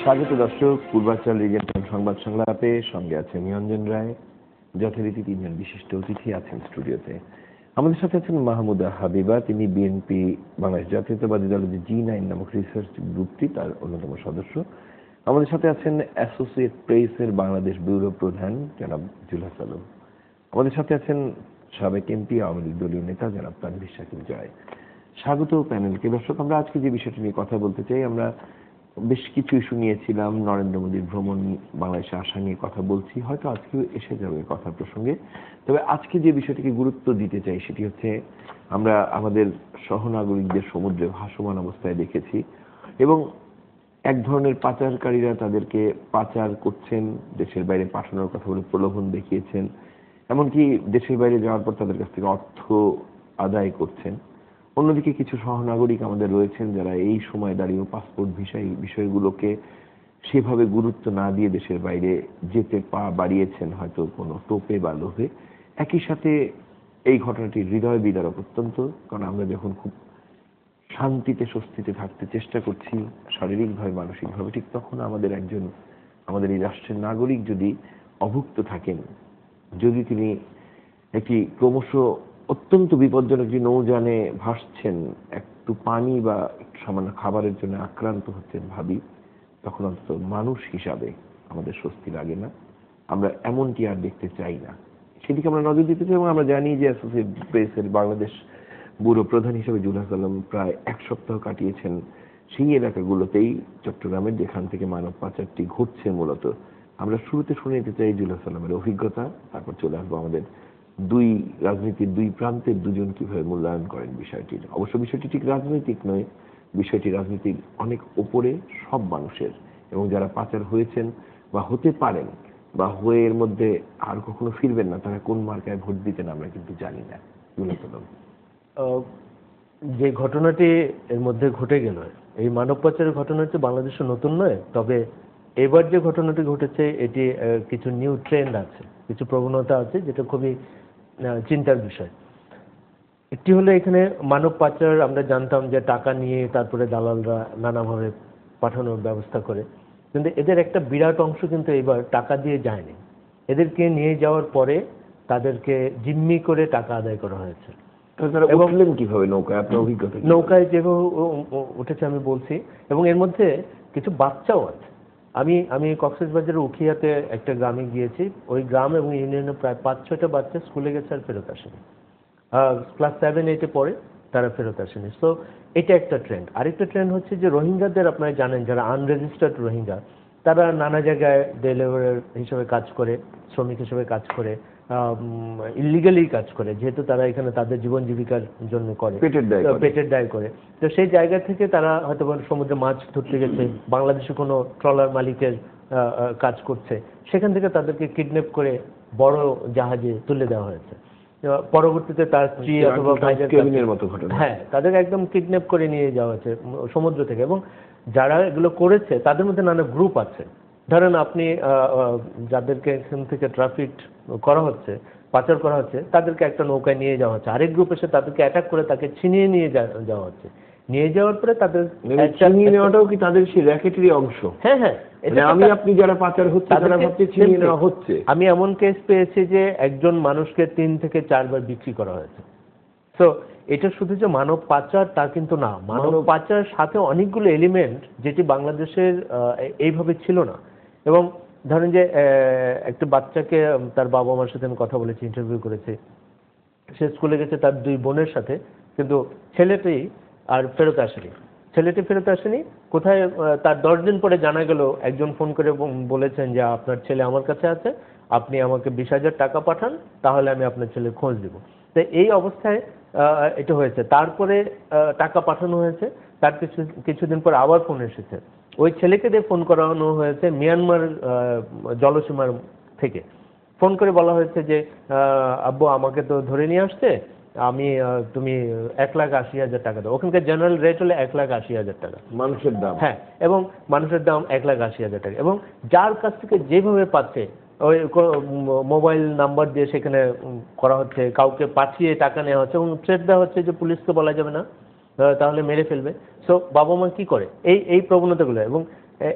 স্বাগত দর্শক, পূর্বাঞ্চল রিজেন্ট সংবাদ সংলাপে সঙ্গে আছে নিরঞ্জন রায়। যথারীতি তিনজন বিশিষ্ট অতিথি আছেন স্টুডিওতে। আমাদের সাথে আছেন মাহমুদা হাবিবা, তিনি বিএনপি বাংলাদেশ জাতীয়তাবাদী দলের যে G9 নামক রিসার্চ গ্রুপটি তার অন্যতম সদস্য। আমাদের সাথে আছেন অ্যাসোসিয়েট প্রেসের বাংলাদেশ ব্যুরো প্রধান জনাব জুলহাস আলম। আমাদের সাথে আছেন সাবেক এমপি আওয়ামী লীগ দলীয় নেতা জনাব তানভীর শাকিল জয়। স্বাগত প্যানেলকে। দর্শক, আমরা আজকে যে বিষয়টি নিয়ে কথা বলতে চাই, আমরা বেশ কিছু ইস্যু নিয়েছিলাম। নরেন্দ্র মোদীর ভ্রমণ, বাংলাদেশে আসা নিয়ে কথা বলছি, হয়তো আজকেও এসে যাবে কথার প্রসঙ্গে। তবে আজকে যে বিষয়টিকে গুরুত্ব দিতে চাই সেটি হচ্ছে, আমরা আমাদের সহনাগরিকদের সমুদ্রে ভাসমান অবস্থায় দেখেছি এবং এক ধরনের পাচারকারীরা তাদেরকে পাচার করছেন, দেশের বাইরে পাঠানোর কথা বলে প্রলোভন দেখিয়েছেন, এমনকি দেশের বাইরে যাওয়ার পর তাদের কাছ থেকে অর্থ আদায় করছেন। অন্যদিকে কিছু সহনাগরিক আমাদের রয়েছেন যারা এই সময় দাঁড়িয়েও পাসপোর্ট ভিসা এই বিষয়গুলোকে সেভাবে গুরুত্ব না দিয়ে দেশের বাইরে যেতে পা বাড়িয়েছেন, হয়তো কোনো টোপে বা লোভে। একই সাথে এই ঘটনাটি হৃদয় বিদারক অত্যন্ত, কারণ আমরা যখন খুব শান্তিতে স্বস্তিতে থাকতে চেষ্টা করছি শারীরিকভাবে মানসিকভাবে, ঠিক তখন আমাদের এই রাষ্ট্রের নাগরিক যদি অভুক্ত থাকেন, যদি তিনি একটি ক্রমশ অত্যন্ত বিপজ্জনক একটি নৌযানে ভাসছেন, একটু পানি বা সামান্য খাবারের জন্য আক্রান্ত হচ্ছেন ভাবি, তখন অন্তত মানুষ হিসাবে আমাদের স্বস্তি লাগে না। আমরা এমনটি আর দেখতে চাই না, সেদিকে আমরা নজর দিতে চাই। এবং আমরা জানি যে অ্যাসোসিয়েট প্রেসের বাংলাদেশ ব্যুরো প্রধান হিসেবে জুলহাস আলম প্রায় এক সপ্তাহ কাটিয়েছেন সেই এলাকাগুলোতেই, চট্টগ্রামের, যেখান থেকে মানব পাচারটি ঘটছে মূলত। আমরা শুরুতে শুনে নিতে চাই জুলহাস আলমের অভিজ্ঞতা, তারপর চলে আসবো আমাদের দুই রাজনীতির দুই প্রান্তের দুজন কিভাবে মূল্যায়ন করেন বিষয়টির। অবশ্য বিষয়টি ঠিক রাজনৈতিক নয়, বিষয়টি রাজনীতির অনেক ওপরে, সব মানুষের, এবং যারা পাচার হয়েছেন বা হতে পারেন বা হয়ে এর মধ্যে আর কখনো ফিরবেন না, তারা কোন মার্কায় ভোট দিতেন আমরা কিন্তু জানি না। যে ঘটনাটি এর মধ্যে ঘটে গেল, এই মানব পাচারের ঘটনাটি বাংলাদেশে নতুন নয়, তবে এবার যে ঘটনাটি ঘটেছে এটি কিছু নিউ ট্রেন্ড আছে, কিছু প্রবণতা আছে, যেটা খুবই চিন্তার বিষয়। একটি হলো, এখানে মানব পাচার আমরা জানতাম যে টাকা নিয়ে তারপরে দালালরা নানাভাবে পাঠানোর ব্যবস্থা করে, কিন্তু এদের একটা বিরাট অংশ কিন্তু এবার টাকা দিয়ে যায়নি। এদেরকে নিয়ে যাওয়ার পরে তাদেরকে জিম্মি করে টাকা আদায় করা হয়েছে। কিভাবে নৌকায় যেভাবে উঠেছে আমি বলছি, এবং এর মধ্যে কিছু বাচ্চাও আছে। আমি কক্সবাজারের উখিয়াতে একটা গ্রামে গিয়েছি, ওই গ্রাম এবং ইউনিয়নে প্রায় 5-6টা বাচ্চা স্কুলে গেছে আর ফেরত আসেনি। ক্লাস 7-8-এ পড়ে, তারা ফেরত আসেনি। সো এটা একটা ট্রেন্ড। আরেকটা ট্রেন্ড হচ্ছে যে রোহিঙ্গাদের, আপনারা জানেন, যারা আনরেজিস্টার্ড রোহিঙ্গা, তারা নানা জায়গায় ডে লেবারার হিসেবে কাজ করে, শ্রমিক হিসেবে কাজ করে, ইলিগালি কাজ করে, যেহেতু তারা এখানে তাদের জীবন জীবিকার জন্য করে, পেটের দায় করে। তো সেই জায়গা থেকে তারা হয়তো সমুদ্রে মাছ ধরতে গেছে, বাংলাদেশে কোনো ট্রলার মালিকের কাজ করছে, সেখান থেকে তাদেরকে কিডন্যাপ করে বড় জাহাজে তুলে দেওয়া হয়েছে। পরবর্তীতে তার স্ত্রী অথবা ভাইদের মতো ঘটনা, হ্যাঁ, তাদেরকে একদম কিডন্যাপ করে নিয়ে যাওয়া হয়েছে সমুদ্র থেকে। এবং যারা এগুলো করেছে তাদের মধ্যে নানা গ্রুপ আছে। ধরেন আপনি যাদেরকে এখান থেকে ট্রাফিক করা হচ্ছে, পাচার করা হচ্ছে, তাদেরকে একটা নৌকায় নিয়ে যাওয়া হচ্ছে, আরেক গ্রুপ এসে তাদেরকে অ্যাটাক করে তাকে ছিনিয়ে নিয়ে যাওয়া হচ্ছে। নিয়ে যাওয়ার পরে তাদের ছিনিয়ে নেওয়াটাও কি তাদের সেই র্যাকেটেরই অংশ? হ্যাঁ হ্যাঁ, আপনি যারা পাচার হচ্ছে তারা ভাবছে ছিনিয়ে নেওয়া হচ্ছে। আমি এমন কেস পেয়েছি যে একজন মানুষকে 3 থেকে 4 বার বিক্রি করা হয়েছে। তো এটা শুধু যে মানব পাচার তা কিন্তু না, মানব পাচার সাথে অনেকগুলো এলিমেন্ট যেটি বাংলাদেশের এইভাবে ছিল না। এবং ধরেন যে একটা বাচ্চাকে, তার বাবা মার সাথে আমি কথা বলেছি, ইন্টারভিউ করেছি, সে স্কুলে গেছে তার 2 বোনের সাথে, কিন্তু ছেলেটি আর ফেরত আসেনি। কোথায়, তার 10 দিন পরে জানা গেল, একজন ফোন করে বলেছেন যে আপনার ছেলে আমার কাছে আছে, আপনি আমাকে 20,000 টাকা পাঠান, তাহলে আমি আপনার ছেলের খোঁজ দেব। তো এই অবস্থায় এটা হয়েছে। তারপরে টাকা পাঠানো হয়েছে, তার কিছুদিন পর আবার ফোন এসেছে, ওই ছেলেকে দিয়ে ফোন করানো হয়েছে মিয়ানমার জলসীমার থেকে। ফোন করে বলা হয়েছে যে আব্বু আমাকে তো ধরে নিয়ে আসছে, তুমি 1,80,000 টাকা দাও। ওখানকার জেনারেল রেট হলো 1,80,000 টাকা মানুষের দাম। হ্যাঁ, এবং মানুষের দাম 1,80,000 টাকা। এবং যার কাছ থেকে যেভাবে পাচ্ছে, ওই মোবাইল নাম্বার দিয়ে সেখানে করা হচ্ছে, কাউকে পাঠিয়ে টাকা নেওয়া হচ্ছে, এবং থ্রেট দেওয়া হচ্ছে যে পুলিশকে বলা যাবে না, তাহলে মেরে ফেলবে। সো বাবা মা কি করে এই প্রবণতাগুলো। এবং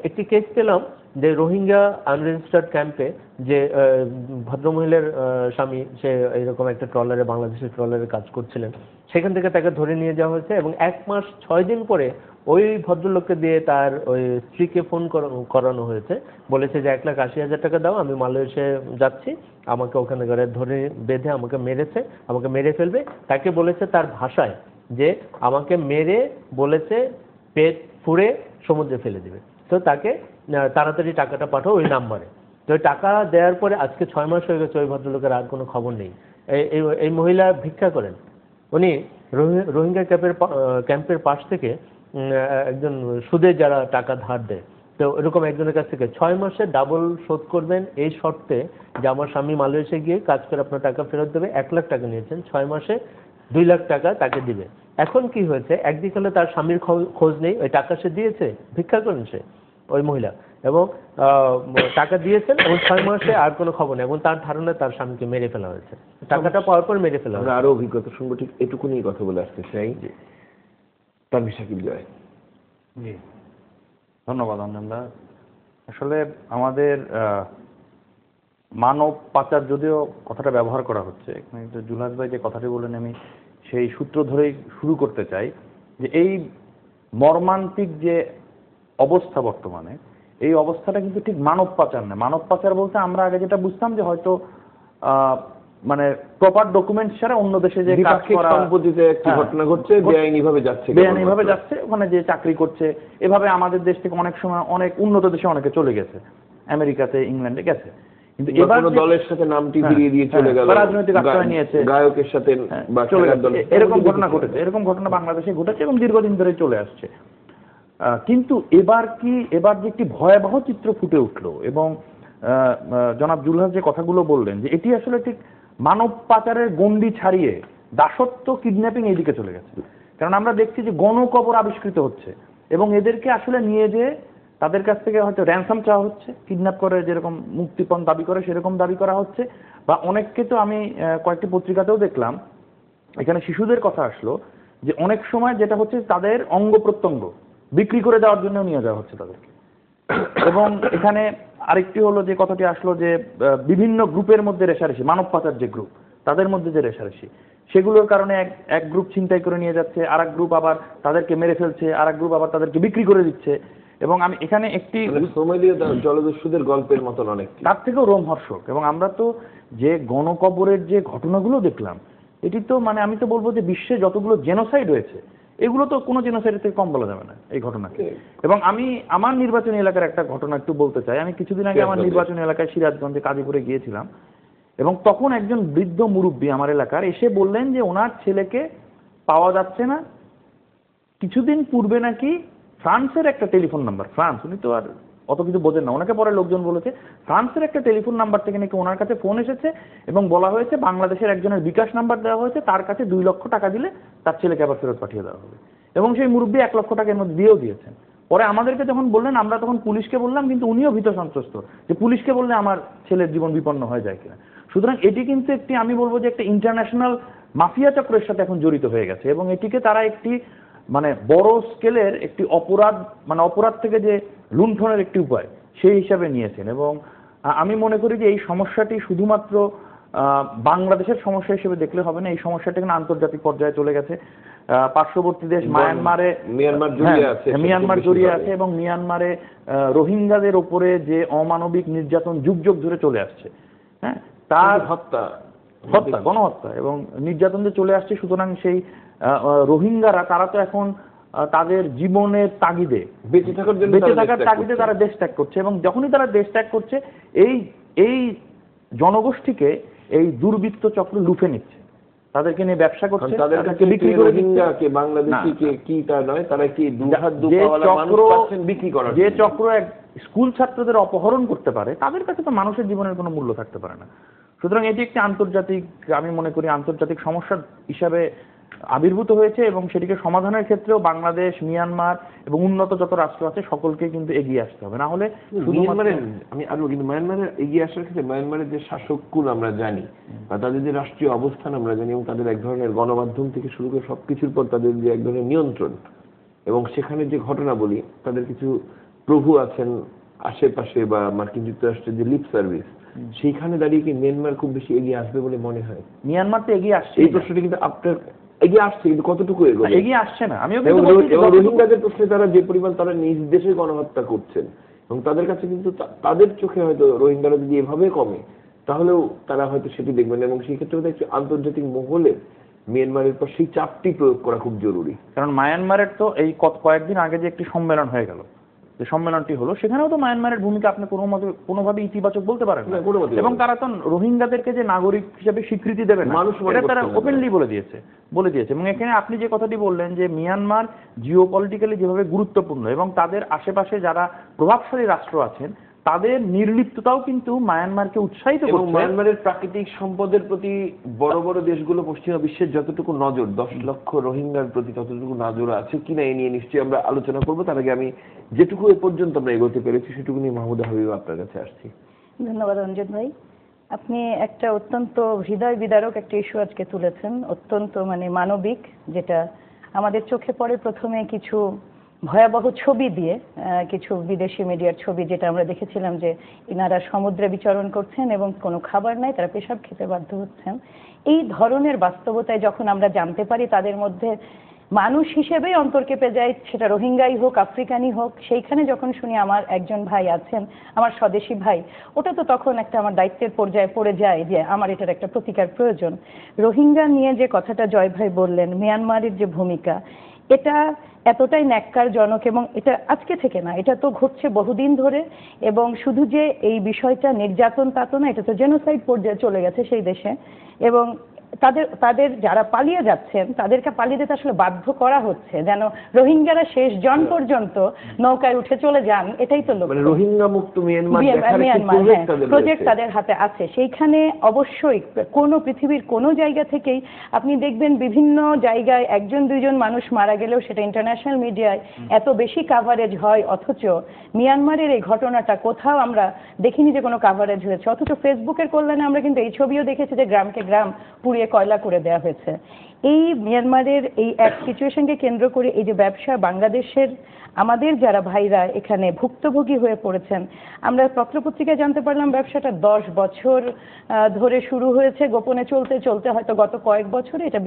একটি কেস পেলাম যে রোহিঙ্গা আনরেজিস্টার্ড ক্যাম্পে যে ভদ্রমহিলার স্বামী সে এরকম একটা ট্রলারে, বাংলাদেশের ট্রলারে কাজ করছিলেন, সেখান থেকে তাকে ধরে নিয়ে যাওয়া হয়েছে এবং 1 মাস 6 দিন পরে ওই ভদ্রলোককে দিয়ে তার ওই স্ত্রীকে ফোন করানো হয়েছে, বলেছে যে 1,80,000 টাকা দাও, আমি মালয়েশিয়া যাচ্ছি, আমাকে ওখানে ধরে বেঁধে আমাকে মেরেছে, আমাকে মেরে ফেলবে। তাকে বলেছে তার ভাষায় যে আমাকে মেরে বলেছে পেট ফুঁড়ে সমুদ্রে ফেলে দিবে, তো তাকে তাড়াতাড়ি টাকাটা পাঠাও ওই নাম্বারে। তো ওই টাকা দেওয়ার পরে আজকে 6 মাস হয়ে গেছে, ওই ভদ্রলোকের আর কোনো খবর নেই। এই মহিলা ভিক্ষা করেন, উনি রোহিঙ্গা ক্যাম্পের পাশ থেকে একজন সুদে যারা টাকা ধার দেয়, তো এরকম একজনের কাছ থেকে 6 মাসে ডাবল শোধ করবেন এই শর্তে যে আমার স্বামী মালয়েশিয়া গিয়ে কাজ করে আপনার টাকা ফেরত দেবে। 1 লাখ টাকা নিয়েছেন, 6 মাসে 2 লাখ টাকা তাকে দিবে। এখন কি হয়েছে, একদিক হলে তার স্বামীর খোঁজ নেই, ওই টাকা সে দিয়েছে, ভিক্ষা করেন সে ওই মহিলা, এবং টাকা দিয়েছেন এবং 6 মাসে আর কোনো খবর নেই, এবং তার ধারণা তার স্বামীকে মেরে ফেলা হয়েছে, টাকাটা পাওয়ার পর মেরে ফেলা হয়েছে। আরো অভিজ্ঞতা শুনবো, ঠিক এটুকুনি কথা বলে আসতে চাই। তানভীর শাকিল জয়। জি, ধন্যবাদ অঞ্জনদা। আসলে আমাদের মানব পাচার যদিও কথাটা ব্যবহার করা হচ্ছে, কিন্তু জুলহাস ভাই যে কথাটি বলেন আমি সেই সূত্র ধরেই শুরু করতে চাই যে এই মর্মান্তিক যে অবস্থা বর্তমানে, এই অবস্থাটা কিন্তু ঠিক মানব পাচার না। মানব পাচার বলতে আমরা আগে যেটা বুঝতাম যে হয়তো মানে প্রপার ডকুমেন্ট ছাড়া অন্য দেশে যে কাজ করা, সম্পত্তিতে একটি ঘটনা ঘটছে, বেআইনিভাবে যাচ্ছে, ওখানে যে চাকরি করছে, এভাবে আমাদের দেশ থেকে অনেক সময় অনেক উন্নত দেশে অনেকে চলে গেছে, আমেরিকাতে, ইংল্যান্ডে গেছে। কিন্তু এবার দলের সাথে নামটি ফিরিয়ে দিয়ে চলে গেল, রাজনৈতিক আশ্রয় নিয়েছে, গায়কের সাথে চলে গেছে, এরকম ঘটনা ঘটেছে, এরকম ঘটনা বাংলাদেশে ঘটেছে এবং দীর্ঘদিন ধরে চলে আসছে। কিন্তু এবার যে একটি ভয়াবহ চিত্র ফুটে উঠলো, এবং জনাব জুলহাস যে কথাগুলো বললেন যে এটি আসলে ঠিক মানব পাচারের গণ্ডি ছাড়িয়ে দাসত্ব, কিডন্যাপিং এই দিকে চলে গেছে। কারণ আমরা দেখছি যে গণকবর আবিষ্কৃত হচ্ছে এবং এদেরকে আসলে নিয়ে যেয়ে তাদের কাছ থেকে হয়তো র্যানসাম চাওয়া হচ্ছে, কিডন্যাপ করে যেরকম মুক্তিপণ দাবি করে সেরকম দাবি করা হচ্ছে, বা অনেককে তো আমি কয়েকটি পত্রিকাতেও দেখলাম, এখানে শিশুদের কথা আসলো, যে অনেক সময় যেটা হচ্ছে তাদের অঙ্গ প্রত্যঙ্গ বিক্রি করে দেওয়ার জন্য নিয়ে যাওয়া হচ্ছে তাদেরকে। এবং এখানে আরেকটি হলো যে কথাটি আসলো যে বিভিন্ন গ্রুপের মধ্যে রেষারেষি, মানব পাচার যে গ্রুপ তাদের মধ্যে যে রেষারেষি, সেগুলোর কারণে এক গ্রুপ ছিনতাই করে নিয়ে যাচ্ছে, আর এক গ্রুপ আবার তাদেরকে মেরে ফেলছে, আর এক গ্রুপ আবার তাদেরকে বিক্রি করে দিচ্ছে। এবং আমি এখানে একটি জলদস্যুদের গল্পের মতন অনেক, তার থেকেও রোমহর্ষক। এবং আমরা তো যে গণকবরের যে ঘটনাগুলো দেখলাম, এটি তো মানে আমি তো বলবো যে বিশ্বে যতগুলো জেনোসাইড হয়েছে এগুলো তো কোনো জেনোসাইড থেকে কম বলা যাবে না এই ঘটনাকে। এবং আমি আমার নির্বাচনী এলাকার একটা ঘটনা একটু বলতে চাই। আমি কিছুদিন আগে আমার নির্বাচনী এলাকায় সিরাজগঞ্জে কাজীপুরে গিয়েছিলাম, এবং তখন একজন বৃদ্ধ মুরব্বী আমার এলাকার এসে বললেন যে ওনার ছেলেকে পাওয়া যাচ্ছে না। কিছুদিন পূর্বে নাকি ফ্রান্সের একটা টেলিফোন নাম্বার, ফ্রান্স, উনি তো আর অত কিছু বোঝেন না, ওনাকে পরে লোকজন বলেছে ফ্রান্সের একটা টেলিফোন নাম্বার থেকে নাকি ওনার কাছে ফোন এসেছে এবং বলা হয়েছে বাংলাদেশের একজনের বিকাশ নাম্বার দেওয়া হয়েছে, তার কাছে 2 লক্ষ টাকা দিলে তার ছেলেকে আবার ফেরত পাঠিয়ে দেওয়া হবে। এবং সেই মুরব্বী 1 লক্ষ টাকার মধ্যে দিয়েও দিয়েছেন। পরে আমাদেরকে যখন বললেন, আমরা তখন পুলিশকে বললাম, কিন্তু উনিও ভীত সন্ত্রস্ত যে পুলিশকে বললে আমার ছেলের জীবন বিপন্ন হয়ে যায় কিনা। সুতরাং এটি কিন্তু একটি, আমি বলবো যে একটা ইন্টারন্যাশনাল মাফিয়া চক্রের সাথে এখন জড়িত হয়ে গেছে, এবং এটিকে তারা একটি মানে বড় স্কেলের একটি অপরাধ, মানে অপরাধ থেকে যে লুণ্ঠনের একটি উপায় সেই হিসাবে নিয়েছেন। এবং আমি মনে করি যে এই সমস্যাটি শুধুমাত্র বাংলাদেশের সমস্যা হিসেবে দেখলে হবে না, এই সমস্যাটা কিন্তু আন্তর্জাতিক পর্যায়ে চলে গেছে। পার্শ্ববর্তী দেশ মিয়ানমার জড়িয়ে আছে, এবং মিয়ানমারে রোহিঙ্গাদের ওপরে যে অমানবিক নির্যাতন যুগ যুগ ধরে চলে আসছে, হ্যাঁ, তার হত্যা, গণহত্যা এবং নির্যাতন যে চলে আসছে। সুতরাং সেই রোহিঙ্গারা তারা তো এখন তাদের জীবনের তাগিদে, বেঁচে থাকার তাগিদে তারা দেশ ত্যাগ করছে, এবং যখনই তারা দেশ ত্যাগ করছে এই জনগোষ্ঠীকে এই দুর্বৃত্ত চক্র লুফে নিচ্ছে, তাদেরকে নিয়ে ব্যবসা করছে, তাদেরকে বিক্রি করে দিচ্ছে। বাংলাদেশিকে কি তা নয়, তারা কি যে চক্র এক স্কুল ছাত্রদের অপহরণ করতে পারে, তাদের কাছে তো মানুষের জীবনের কোনো মূল্য থাকতে পারে না। সুতরাং এটি একটি আন্তর্জাতিক, আমি মনে করি আন্তর্জাতিক সমস্যা হিসাবে আবির্ভূত হয়েছে, এবং সেটিকে সমাধানের ক্ষেত্রেও বাংলাদেশ, মিয়ানমার এবং উন্নত যত রাষ্ট্র আছে সকলকে কিন্তু এগিয়ে আসতে হবে। না হলে আমি আরো কিন্তু মায়ানমারের এগিয়ে আসার ক্ষেত্রে মায়ানমারের যে শাসককুল আমরা জানি, বা তাদের যে রাষ্ট্রীয় অবস্থান আমরা জানি, এবং তাদের এক ধরনের গণমাধ্যম থেকে শুরু করে সবকিছুর পর তাদের যে এক ধরনের নিয়ন্ত্রণ, এবং সেখানে যে ঘটনা বলি, তাদের কিছু প্রভু আছেন আশেপাশে বা মার্কিন যুক্তরাষ্ট্রের যে লিপ সার্ভিস, সেইখানে দাঁড়িয়ে কি মিয়ানমার খুব বেশি এগিয়ে আসবে বলে মনে হয়? মিয়ানমার তো এগিয়ে আসছে, এই প্রশ্নটি কিন্তু আপনার এগিয়ে আসছে, কিন্তু কতটুকু এগিয়ে আসছে না। আমিও রোহিঙ্গাদের প্রশ্নে তারা যে পরিমাণ তারা নিজ দেশে গণহত্যা করছেন, এবং তাদের কাছে কিন্তু তাদের চোখে হয়তো রোহিঙ্গারা যদি এভাবে কমে তাহলেও তারা হয়তো সেটি দেখবেন, এবং সেই ক্ষেত্রে হয়তো একটি আন্তর্জাতিক মহলে মিয়ানমারের পর সেই চাপটি প্রয়োগ করা খুব জরুরি। কারণ মায়ানমারের তো এই কয়েকদিন আগে যে একটি সম্মেলন হয়ে গেল, যে সম্মেলনটি হলো, সেখানেও তো মায়ানমারের ভূমিকা আপনি কোনোভাবে ইতিবাচক বলতে পারেন না। এবং তারা তো রোহিঙ্গাদেরকে যে নাগরিক হিসেবে স্বীকৃতি দেবে না, এটা তারা ওপেনলি বলে দিয়েছে। এবং এখানে আপনি যে কথাটি বললেন যে মিয়ানমার জিওপলিটিক্যালি যেভাবে গুরুত্বপূর্ণ, এবং তাদের আশেপাশে যারা প্রভাবশালী রাষ্ট্র আছেন তাদের নির্লিপ্ততাও কিন্তু মায়ানমারকে উৎসাহিত করছে। এবং মায়ানমারের প্রাকৃতিক সম্পদের প্রতি বড় বড় দেশগুলো পশ্চিমা বিশ্বের যতটুকু নজর 10 লক্ষ রোহিঙ্গার প্রতি ততটুকু নজর আছে কিনা এ নিয়ে নিশ্চয়ই আমরা আলোচনা করবো। তার আগে আমি যেটুকু এ পর্যন্ত আমরা এগোতে পেরেছি সেটুকু নিয়ে মাহমুদা হাবিবা আপনার কাছে আসছি। ধন্যবাদ রঞ্জন ভাই, আপনি একটা অত্যন্ত হৃদয় বিদারক একটা ইস্যু আজকে তুলেছেন, অত্যন্ত মানবিক, যেটা আমাদের চোখে পড়ে প্রথমে কিছু ভয়াবহ ছবি দিয়ে, কিছু বিদেশি মিডিয়ার ছবি, যেটা আমরা দেখেছিলাম যে ইনারা সমুদ্রে বিচরণ করছেন এবং কোনো খাবার নাই, তারা পেশাব খেতে বাধ্য হচ্ছেন। এই ধরনের বাস্তবতায় যখন আমরা জানতে পারি তাদের মধ্যে মানুষ হিসেবেই অন্তর কেঁপে যায়, সেটা রোহিঙ্গাই হোক আফ্রিকানই হোক, সেইখানে যখন শুনি আমার একজন ভাই আছেন, আমার স্বদেশী ভাই, ওটা তো তখন একটা আমার দায়িত্বের পর্যায়ে পড়ে যায় যে আমার এটার একটা প্রতিকার প্রয়োজন। রোহিঙ্গা নিয়ে যে কথাটা জয় ভাই বললেন, মিয়ানমারের যে ভূমিকা, এটা এতটাই ন্যাক্কারজনক, এবং এটা আজকে থেকে না, এটা তো ঘটছে বহুদিন ধরে। এবং শুধু যে এই বিষয়টা নির্যাতন তা তো না, এটা তো জেনোসাইড পর্যায়ে চলে গেছে সেই দেশে। এবং তাদের যারা পালিয়ে যাচ্ছেন তাদেরকে পালিয়ে যেতে আসলে বাধ্য করা হচ্ছে, যেন রোহিঙ্গারা শেষ জন পর্যন্ত নৌকায় উঠে চলে যান, এটাই তো লক্ষ্য। রোহিঙ্গা মুক্ত মিয়ানমার প্রজেক্ট তাদের হাতে আছে। সেইখানে অবশ্যই পৃথিবীর কোনো জায়গা থেকেই আপনি দেখবেন বিভিন্ন জায়গায় একজন দুইজন মানুষ মারা গেলেও সেটা ইন্টারন্যাশনাল মিডিয়ায় এত বেশি কাভারেজ হয়, অথচ মিয়ানমারের এই ঘটনাটা কোথাও আমরা দেখিনি যে কোনো কাভারেজ হয়েছে। অথচ ফেসবুকের কল্যাণে আমরা কিন্তু এই ছবিও দেখেছি যে গ্রামকে গ্রাম পুড়িয়ে কয়লা করে দেওয়া হয়েছে। এই মিয়ানমারের এই এক সিচুয়েশনকে কেন্দ্র করে এই যে ব্যবসা, বাংলাদেশের আমাদের যারা ভাইরা এখানে ভুক্তভোগী হয়ে পড়েছেন, আমরা পত্রপত্রিকায় জানতে পারলাম ব্যবসাটা 10 বছর ধরে শুরু হয়েছে, গোপনে চলতে চলতে হয়তো গত কয়েক বছরে এটা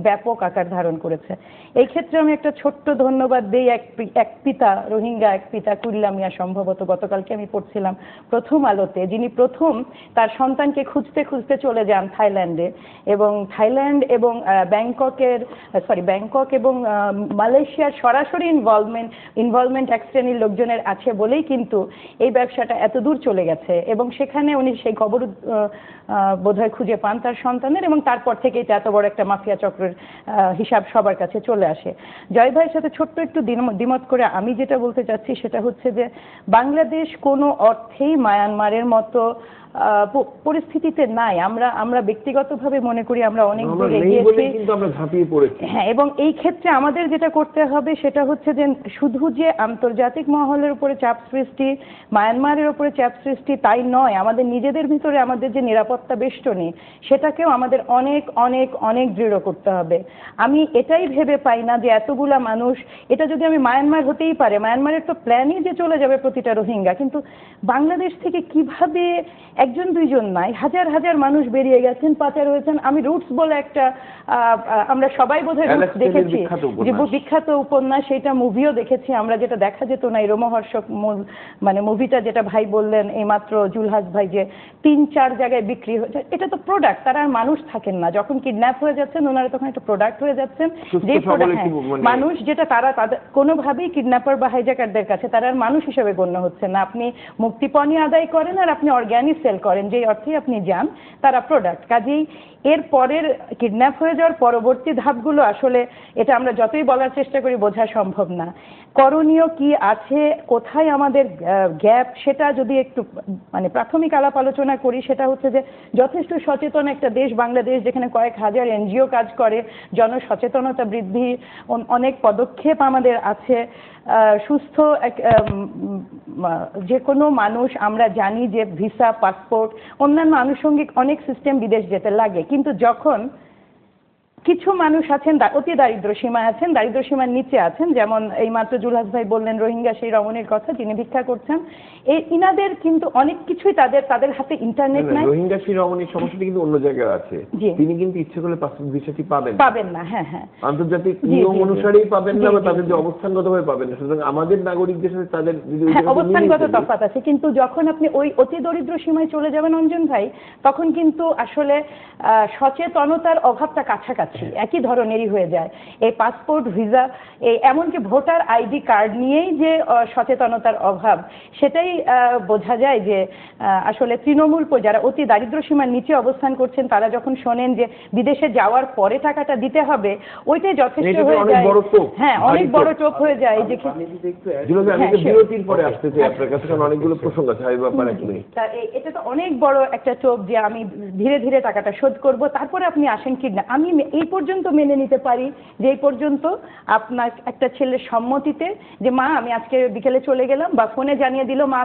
ব্যাপক আকার ধারণ করেছে। এই ক্ষেত্রে আমি একটা ছোট্ট ধন্যবাদ দিই এক পিতা, রোহিঙ্গা এক পিতা, কুল্লা মিয়া সম্ভবত, গতকালকে আমি পড়ছিলাম প্রথম আলোতে, যিনি প্রথম তার সন্তানকে খুঁজতে খুঁজতে চলে যান থাইল্যান্ডে, এবং থাইল্যান্ড এবং ব্যাংকক এবং মালয়েশিয়ার সরাসরি ইনভলভমেন্ট এক শ্রেণীর লোকজনের আছে বলেই কিন্তু এই ব্যবসাটা এত দূর চলে গেছে। এবং সেখানে উনি সেই খবর বোধহয় খুঁজে পান তার সন্তানের, এবং তারপর থেকেই এত বড় একটা মাফিয়া চক্রের হিসাব সবার কাছে চলে আসে। জয় ভাইয়ের সাথে ছোট্ট একটু দ্বিমত করে আমি যেটা বলতে চাচ্ছি সেটা হচ্ছে যে বাংলাদেশ কোনো অর্থেই মায়ানমারের মতো পরিস্থিতিতে নাই। আমরা ব্যক্তিগতভাবে মনে করি আমরা অনেক দূর এগিয়েছি, কিন্তু আমরা ঝাঁপিয়ে পড়েছি। হ্যাঁ, এবং এই ক্ষেত্রে আমাদের যেটা করতে হবে সেটা হচ্ছে যে শুধু যে আন্তর্জাতিক মহলের উপরে চাপ সৃষ্টি, মায়ানমারের উপরে চাপ সৃষ্টি তাই নয়, আমাদের নিজেদের ভিতরে আমাদের যে নিরাপত্তা বেষ্টনী সেটাকেও আমাদের অনেক অনেক অনেক দৃঢ় করতে হবে। আমি এটাই ভেবে পাই না যে এতগুলা মানুষ, এটা যদি আমি মায়ানমার হতেই পারে, মায়ানমারের তো প্ল্যানই যে চলে যাবে প্রতিটা রোহিঙ্গা, কিন্তু বাংলাদেশ থেকে কিভাবে একজন দুইজন নয় হাজার হাজার মানুষ বেরিয়ে গেছেন, পাচার হয়েছেন। আমি রুটস বলে একটা আমরা সবাই বোধহয় রুটস দেখেছি, যে বিখ্যাত উপন্যাস, সেটা মুভিও দেখেছি আমরা, যেটা দেখা যেত না, এই রোমহর্ষক মুভিটা যেটা ভাই বললেন এইমাত্র জুলহাস ভাই, যে 3-4 জায়গায় বিক্রি হয়েছে। এটা তো প্রোডাক্ট, তারা আর মানুষ থাকেন না। যখন কিডন্যাপ হয়ে যাচ্ছেন ওনারা তখন একটা প্রোডাক্ট হয়ে যাচ্ছেন, যে মানুষ যেটা তারা তাদের কোনোভাবেই কিডন্যাপার বা হাইজ্যাকারদের কাছে তারা আর মানুষ হিসেবে গণ্য হচ্ছে না। আপনি মুক্তিপণই আদায় করেন আর আপনি অর্গানিক সেল করেন, যে অর্থে আপনি যান, তারা প্রোডাক্ট। কাজেই এর পরের কিডন্যাপ হয়ে যাওয়ার পরবর্তী ধাপগুলো আসলে এটা আমরা যতই বলার চেষ্টা করি বোঝা সম্ভব না। করণীয় কি আছে, কোথায় আমাদের গ্যাপ, সেটা যদি একটু প্রাথমিক আলাপ আলোচনা করি, সেটা হচ্ছে যে যথেষ্ট সচেতন একটা দেশ বাংলাদেশ, যেখানে কয়েক হাজার এনজিও কাজ করে, জনসচেতনতা বৃদ্ধি, অনেক পদক্ষেপ আমাদের আছে। সুস্থ যে কোনো মানুষ, আমরা জানি যে ভিসা, পাসপোর্ট, অন্যান্য আনুষঙ্গিক অনেক সিস্টেম বিদেশ যেতে লাগে, কিন্তু যখন কিছু মানুষ আছেন অতি দারিদ্র সীমায় আছেন, দারিদ্র সীমার নিচে আছেন, যেমন এই মাত্র জুলহাস ভাই বললেন রোহিঙ্গা সেই রমণীর কথা যিনি ভিক্ষা করছেন। ইনাদের কিন্তু অনেক কিছুই তাদের হাতে ইন্টারনেট নাই। রোহিঙ্গা সেই রমণীর সমস্যাটি কিন্তু অন্য জায়গায় আছে, তিনি কিন্তু ইচ্ছে করলে পাসপোর্ট ভিসাটি পাবেন না। হ্যাঁ হ্যাঁ, আন্তর্জাতিক নিয়ম অনুসারেই পাবেন না, বা তাদের যে অবস্থানগতভাবে পাবেন না। সুতরাং আমাদের নাগরিকদের সাথে তাদের যদি অবস্থানগত তফাৎ আছে, কিন্তু যখন আপনি ওই অতি দরিদ্র সীমায় চলে যাবেন অঞ্জন ভাই, তখন কিন্তু আসলে সচেতনতার অভাবটা কাছাকাছি একই ধরনেরই হয়ে যায়। এই পাসপোর্ট ভিসা, এই এমনকি ভোটার আইডি কার্ড নিয়েই যে সচেতনতার অভাব, সেটাই বোঝা যায় যে আসলে তৃণমূল যারা অতি দারিদ্র সীমার নিচে অবস্থান করছেন, তারা যখন শোনেন যে বিদেশে যাওয়ার পরে টাকাটা দিতে হবে, ওইটাই যথেষ্ট হয়ে যায়। হ্যাঁ, অনেক বড় টোপ হয়ে যায়। যে বিরতির পরে আসতে চাই আপনার কাছে, কারণ অনেকগুলো প্রসঙ্গ আছে। এটা তো অনেক বড় একটা টোপ যে আমি ধীরে ধীরে টাকাটা শোধ করব, তারপরে আপনি আসেন কি না। আমি এই পর্যন্ত মেনে নিতে পারি যে এই পর্যন্ত আপনার একটা ছেলের সম্মতিতে যে মা আমি আজকে বিকেলে চলে গেলাম, বা ফোনে জানিয়ে দিল মা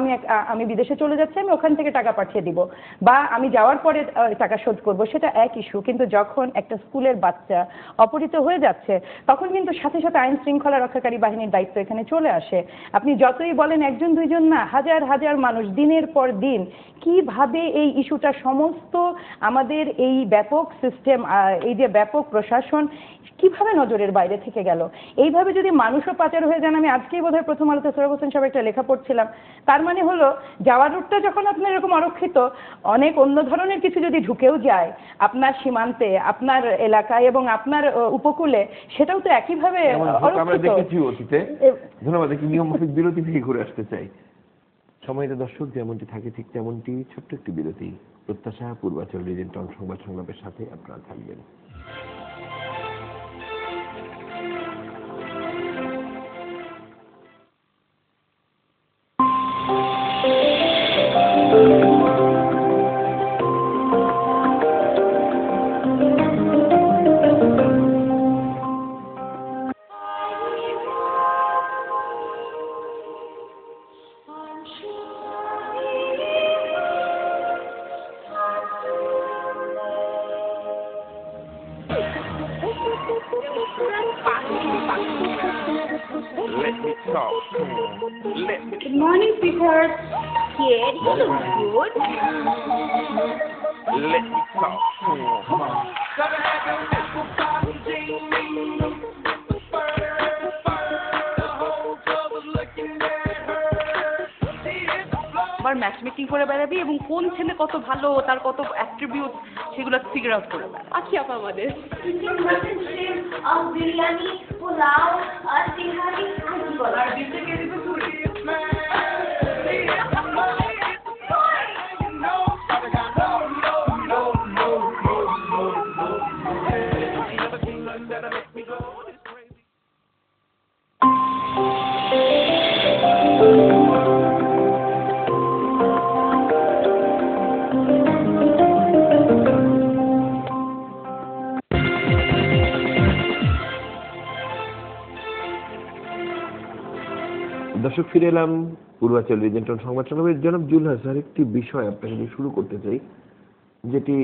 আমি বিদেশে চলে যাচ্ছি, আমি ওখান থেকে টাকা পাঠিয়ে দিব, বা আমি যাওয়ার পরে টাকা শোধ করব, সেটা এক ইস্যু। কিন্তু যখন একটা স্কুলের বাচ্চা অপহৃত হয়ে যাচ্ছে, তখন কিন্তু সাথে সাথে আইন শৃঙ্খলা রক্ষাকারী বাহিনীর দায়িত্ব এখানে চলে আসে। আপনি যতই বলেন একজন দুইজন না, হাজার হাজার মানুষ দিনের পর দিন কিভাবে এই ইস্যুটা সমস্ত আমাদের এই ব্যাপক সিস্টেম, এই যে ব্যাপক প্রশাসন কিভাবে নজরের বাইরে থেকে গেল। এইভাবে যদি মানুষও পাচার হয়ে যান, আমি আজকেই বোধহয় প্রথম আলোতে সৌরভ হোসেন সাহেব একটা লেখা পড়ছিলাম, তার মানে হলো যাওয়ার রুটটা যখন আপনার এরকম অরক্ষিত, অনেক অন্য ধরনের কিছু যদি ঢুকেও যায় আপনার সীমান্তে, আপনার এলাকায় এবং আপনার উপকূলে, সেটাও তো একইভাবে অরক্ষিত। ধন্যবাদ। একটি নিয়মমাফিক বিরতি থেকে ঘুরে আসতে চাই। সময়টা দর্শক যেমনটি থাকে ঠিক তেমনটি, ছোট্ট একটি বিরতি। প্রত্যাশা পূর্বাচল রিজেন্ট সংবাদ সংলাপের সাথে আপনারা থাকবেন। Good morning, sweetheart. Kid, you look good. Let me talk to him. Come on. আবার ম্যাচ মেকিং করে বেড়াবি এবং কোন ছেলে কত ভালো, তার কত অ্যাট্রিবিউট, সেগুলো ফিগার আউট করে বেড়াবি। আছি আপা আমাদের বিরিয়ানি, পোলাও, আর তিহারি, আর কি বলো, আর দর্শক, ফিরে এলাম পূর্বাচল রিজেন্ট সংবাদ সংলাপের। জনাব জুলহাস, আরেকটি বিষয় আপনাকে দিয়ে শুরু করতে চাই, যেটি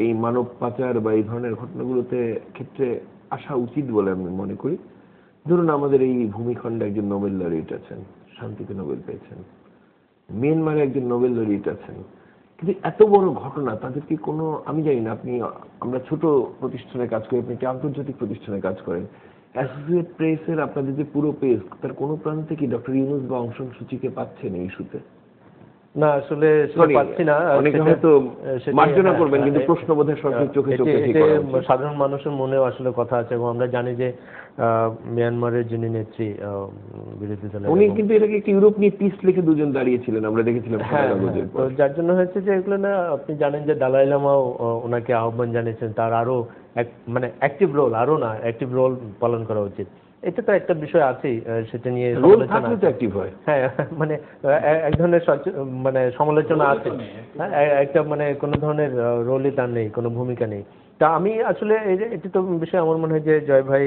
এই মানব পাচার বা এই ধরনের ঘটনাগুলোতে ক্ষেত্রে আসা উচিত বলে আমি মনে করি। ধরুন আমাদের এই ভূমিখণ্ডে একজন নোবেল লরিয়েট আছেন, শান্তিতে নোবেল পেয়েছেন, মিয়ানমারে একজন নোবেল লরিয়েট আছেন, কিন্তু এত বড় ঘটনা তাদেরকে কোনো, আমি জানি না, আমরা ছোট প্রতিষ্ঠানে কাজ করি, আপনি একটি আন্তর্জাতিক প্রতিষ্ঠানে কাজ করেন, অ্যাসোসিয়েট প্রেসের আপনাদের যে পুরো পেজ, তার কোনো প্রান্তে কি ডক্টর ইউনূস বা অং সান সূচিকে পাচ্ছেন এই ইস্যুতে? না, আসলে পাচ্ছি না। অনেকে হয়তো মার্জনা করবেন, কিন্তু প্রশ্ন বোধহয় সরকারের চোখে চোখে ঠিক করা উচিত। সাধারণ মানুষের মনেও আসলে কথা আছে, এবং আমরা জানি যে মিয়ানমারের যিনি নেত্রী বিরোধী দলের, উনি কিন্তু এটাকে একটি ইউরোপ নিয়ে পিস লিখে দুজন দাঁড়িয়েছিলেন, আমরা দেখেছিলাম। তো যার জন্য হয়েছে যে এগুলো না, আপনি জানেন যে দালাই লামাও ওনাকে আহ্বান জানিয়েছেন তার আরো মানে অ্যাক্টিভ রোল পালন করা উচিত। এটা তো একটা বিষয় আছেই, সেটা নিয়ে হ্যাঁ, মানে এক ধরনের মানে সমালোচনা আছে, একটা মানে কোনো ধরনের রোলই তার নেই, কোনো ভূমিকা নেই। তা আমি আসলে এটি তো বিষয়ে আমার মনে হয় যে জয় ভাই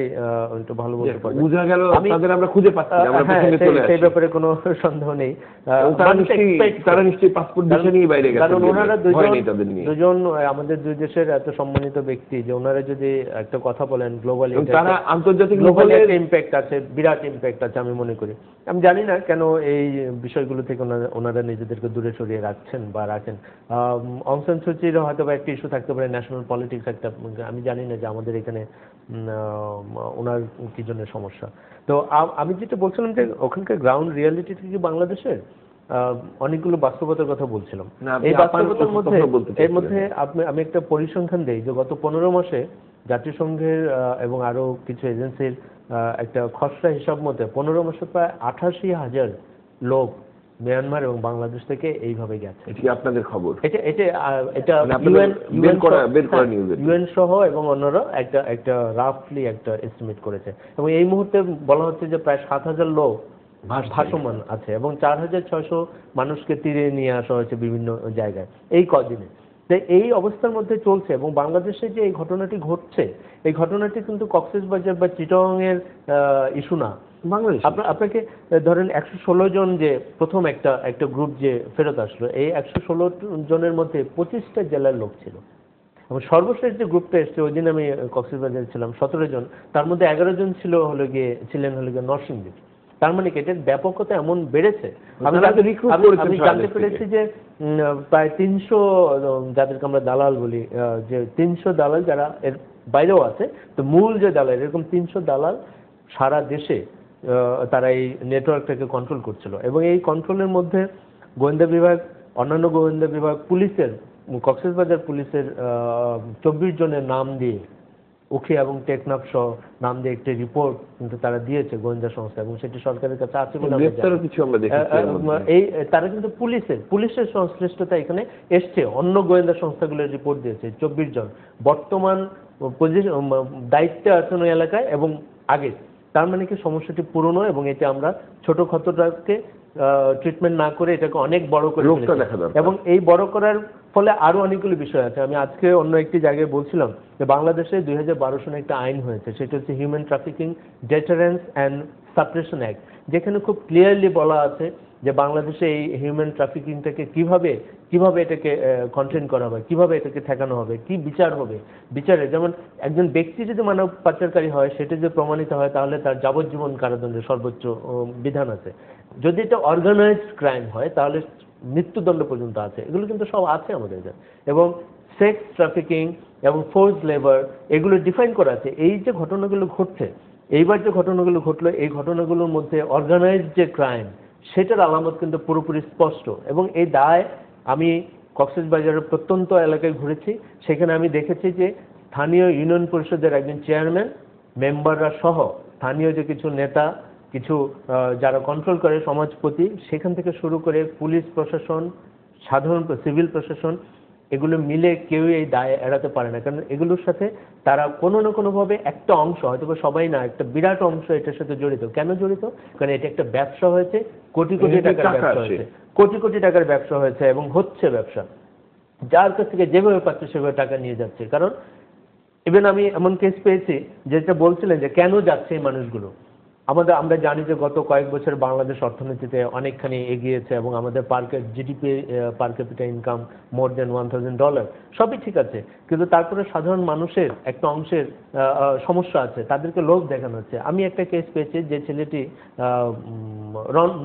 একটু ভালো বলতে পারবে। বোঝা গেল তাদের আমরা খুঁজে পাচ্ছি না, আমরা পেছনে চলে আসি। সেই ব্যাপারে কোনো সন্দেহ নেই। তারা নিশ্চয়ই পাসপোর্ট বিষয় নিয়ে বাইরে গেছে, কারণ ওনারা দুজন আমাদের দুই দেশের এত সম্মানিত ব্যক্তি যে ওনারা যদি একটা কথা বলেন গ্লোবালি, তারা আন্তর্জাতিক গ্লোবালি একটা ইম্প্যাক্ট আছে, বিরাট ইম্প্যাক্ট আছে আমি মনে করি। আমি জানি না কেন এই বিষয়গুলো থেকে ওনারা নিজেদেরকে দূরে সরিয়ে রাখছেন বা রাখেন। অং সান সু চির হয়তো বা একটা ইস্যু থাকতে পারে, ন্যাশনাল পলিটিক্স একটা, আমি জানি না যে আমাদের এখানে ওনার কি জন্য সমস্যা। তো আমি যেটা বলছিলাম যে ওখানকার গ্রাউন্ড রিয়ালিটি কি বাংলাদেশের অনেকগুলো বাস্তবতার কথা বলছিলাম। এই বাস্তবতার মধ্যে এর মধ্যে আমি একটা পরিসংখ্যান দেই যে গত 15 মাসে জাতিসংঘের এবং আরো কিছু এজেন্সির একটা খসড়া হিসাব মতে 15 মাসে প্রায় 88,000 লোক মিয়ানমার এবং বাংলাদেশ থেকে এইভাবে গেছে। এটি আপনাদের খবর? এটা ইউএন সহ এবং অন্যরা একটা রাফলি একটা এস্টিমেট করেছে, এবং এই মুহূর্তে বলা হচ্ছে যে প্রায় 7,000 লোক ভাসমান আছে এবং 4,600 মানুষকে তীরে নিয়ে আসা হয়েছে বিভিন্ন জায়গায় এই কদিনে। এই অবস্থার মধ্যে চলছে, এবং বাংলাদেশে যে এই ঘটনাটি ঘটছে, এই ঘটনাটি কিন্তু কক্সবাজার বা চিটাগং এর ইস্যু না। বাংলাদেশ আপনাকে ধরেন 116 জন যে প্রথম একটা গ্রুপ যে ফেরত আসলো, এই 116 জনের মধ্যে 25টা জেলার লোক ছিল, এবং সর্বশেষ যে গ্রুপটা এসছে ওই দিন আমি কক্সবাজারে ছিলাম, 17 জন, তার মধ্যে 11 জন ছিলেন নরসিংদী। তার মানে কি এটার ব্যাপকতা এমন বেড়েছে। আমি জানতে পেরেছি যে প্রায় 300, যাদেরকে আমরা দালাল বলি, যে 300 দালাল যারা এর বাইরেও আছে, তো মূল যে দালাল, এরকম 300 দালাল সারা দেশে তারা এই নেটওয়ার্কটাকে কন্ট্রোল করছিল, এবং এই কন্ট্রোলের মধ্যে গোয়েন্দা বিভাগ, অন্যান্য গোয়েন্দা বিভাগ, পুলিশের, কক্সবাজার পুলিশের 24 জনের নাম দিয়ে, উখিয়া এবং টেকনাফ সহ নাম দিয়ে একটি রিপোর্ট কিন্তু তারা দিয়েছে গোয়েন্দা সংস্থা, এবং সেটি সরকারের কাছে আছে বলে এই তারা কিন্তু পুলিশের সংশ্লিষ্টতা এখানে এসছে, অন্য গোয়েন্দা সংস্থাগুলোর রিপোর্ট দিয়েছে। 24 জন বর্তমান দায়িত্বে আছেন ওই এলাকায় এবং আগে। তার মানে কি সমস্যাটি পুরনো, এবং এতে আমরা ছোটখাটোটাকে ট্রিটমেন্ট না করে এটাকে অনেক বড় করে, এবং এই বড় করার ফলে আরো অনেকগুলো বিষয় আছে। আমি আজকে অন্য একটি জায়গায় বলছিলাম যে বাংলাদেশে 2012 সনে একটা আইন হয়েছে, সেটা হচ্ছে human trafficking deterrence and suppression act, যেখানে খুব ক্লিয়ারলি বলা আছে যে বাংলাদেশে এই হিউম্যান ট্রাফিকিংটাকে কিভাবে এটাকে কন্টেন করা হবে, কিভাবে এটাকে ঠেকানো হবে, কি বিচার হবে। বিচারে যেমন একজন ব্যক্তি যদি মানব পাচারকারী হয়, সেটা যদি প্রমাণিত হয় তাহলে তার যাবজ্জীবন কারাদণ্ডের সর্বোচ্চ বিধান আছে। যদি এটা অর্গানাইজড ক্রাইম হয় তাহলে মৃত্যুদণ্ড পর্যন্ত আছে। এগুলো কিন্তু সব আছে আমাদের, এবং সেক্স ট্রাফিকিং এবং ফোর্স লেবার এগুলো ডিফাইন করা আছে। এই যে ঘটনাগুলো ঘটছে, এইবার যে ঘটনাগুলো ঘটলো, এই ঘটনাগুলোর মধ্যে অর্গানাইজড যে ক্রাইম, সেটার আলামত কিন্তু পুরোপুরি স্পষ্ট। এবং এই দায়, আমি কক্সবাজারের প্রত্যন্ত এলাকায় ঘুরেছি, সেখানে আমি দেখেছি যে স্থানীয় ইউনিয়ন পরিষদের একজন চেয়ারম্যান, মেম্বাররা সহ স্থানীয় যে কিছু নেতা, কিছু যারা কন্ট্রোল করে সমাজপতি, সেখান থেকে শুরু করে পুলিশ প্রশাসন, সাধারণ সিভিল প্রশাসন, এগুলো মিলে কেউ এই দায় এড়াতে পারে না। কারণ এগুলোর সাথে তারা কোনো না কোনোভাবে একটা অংশ, হয়তো সবাই না, একটা বিরাট অংশ এটার সাথে জড়িত। কেন জড়িত? কারণ এটা একটা ব্যবসা হয়েছে, কোটি কোটি টাকার ব্যবসা হয়েছে, কোটি কোটি টাকার ব্যবসা হয়েছে, এবং হচ্ছে ব্যবসা, যার কাছ থেকে যেভাবে পাচ্ছে সেভাবে টাকা নিয়ে যাচ্ছে। কারণ ইভেন আমি এমন কেস পেয়েছি যেটা বলছিলেন যে কেন যাচ্ছে এই মানুষগুলো। আমরা জানি যে গত কয়েক বছর বাংলাদেশ অর্থনীতিতে অনেকখানি এগিয়েছে, এবং আমাদের জিডিপি পার ক্যাপিটা ইনকাম মোর দেন $1,000, সবই ঠিক আছে, কিন্তু তারপরে সাধারণ মানুষের একটা অংশের সমস্যা আছে, তাদেরকে লোক দেখানো হচ্ছে। আমি একটা কেস পেয়েছি যে ছেলেটি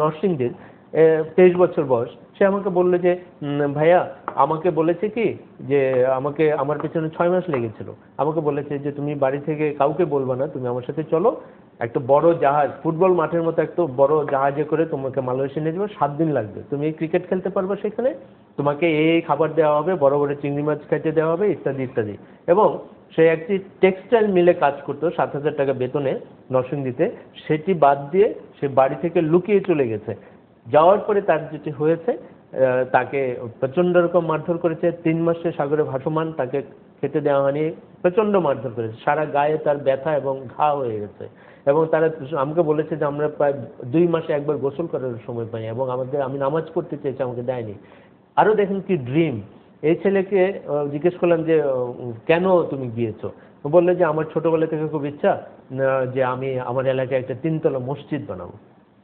নরসিংদীর, 23 বছর বয়স, সে আমাকে বললো যে ভাইয়া, আমাকে বলেছে কি যে আমার পেছনে 6 মাস লেগেছিল, আমাকে বলেছে যে তুমি বাড়ি থেকে কাউকে বলবা না, তুমি আমার সাথে চলো, একটা বড় জাহাজ, ফুটবল মাঠের মতো একটা বড় জাহাজে করে তোমাকে মালয়েশিয়া নিয়ে যাবো, 7 দিন লাগবে, তুমি ক্রিকেট খেলতে পারবে সেখানে, তোমাকে এই খাবার দেওয়া হবে, বড় বড় চিংড়ি মাছ খাইতে দেওয়া হবে, ইত্যাদি ইত্যাদি। এবং সে একটি টেক্সটাইল মিলে কাজ করতো, 7,000 টাকা বেতনে নরসিংদীতে, সেটি বাদ দিয়ে সে বাড়ি থেকে লুকিয়ে চলে গেছে। যাওয়ার পরে তার যেটি হয়েছে, তাকে প্রচন্ড রকম মারধর করেছে, 3 মাসে সাগরে ভাসমান, তাকে খেতে দেওয়া হয়নি, প্রচন্ড মারধর করেছে, সারা গায়ে তার ব্যথা এবং ঘা হয়ে গেছে। এবং তারা আমাকে বলেছে যে আমরা প্রায় 2 মাসে একবার গোসল করার সময় পাই, এবং আমি নামাজ পড়তে চেয়েছি, আমাকে দেয়নি। আরো দেখেন কি ড্রিম, এই ছেলেকে জিজ্ঞেস করলাম যে কেন তুমি গিয়েছো? বললে যে আমার ছোটবেলা থেকে খুব ইচ্ছা যে আমি আমার এলাকায় একটা 3 তলা মসজিদ বানাবো,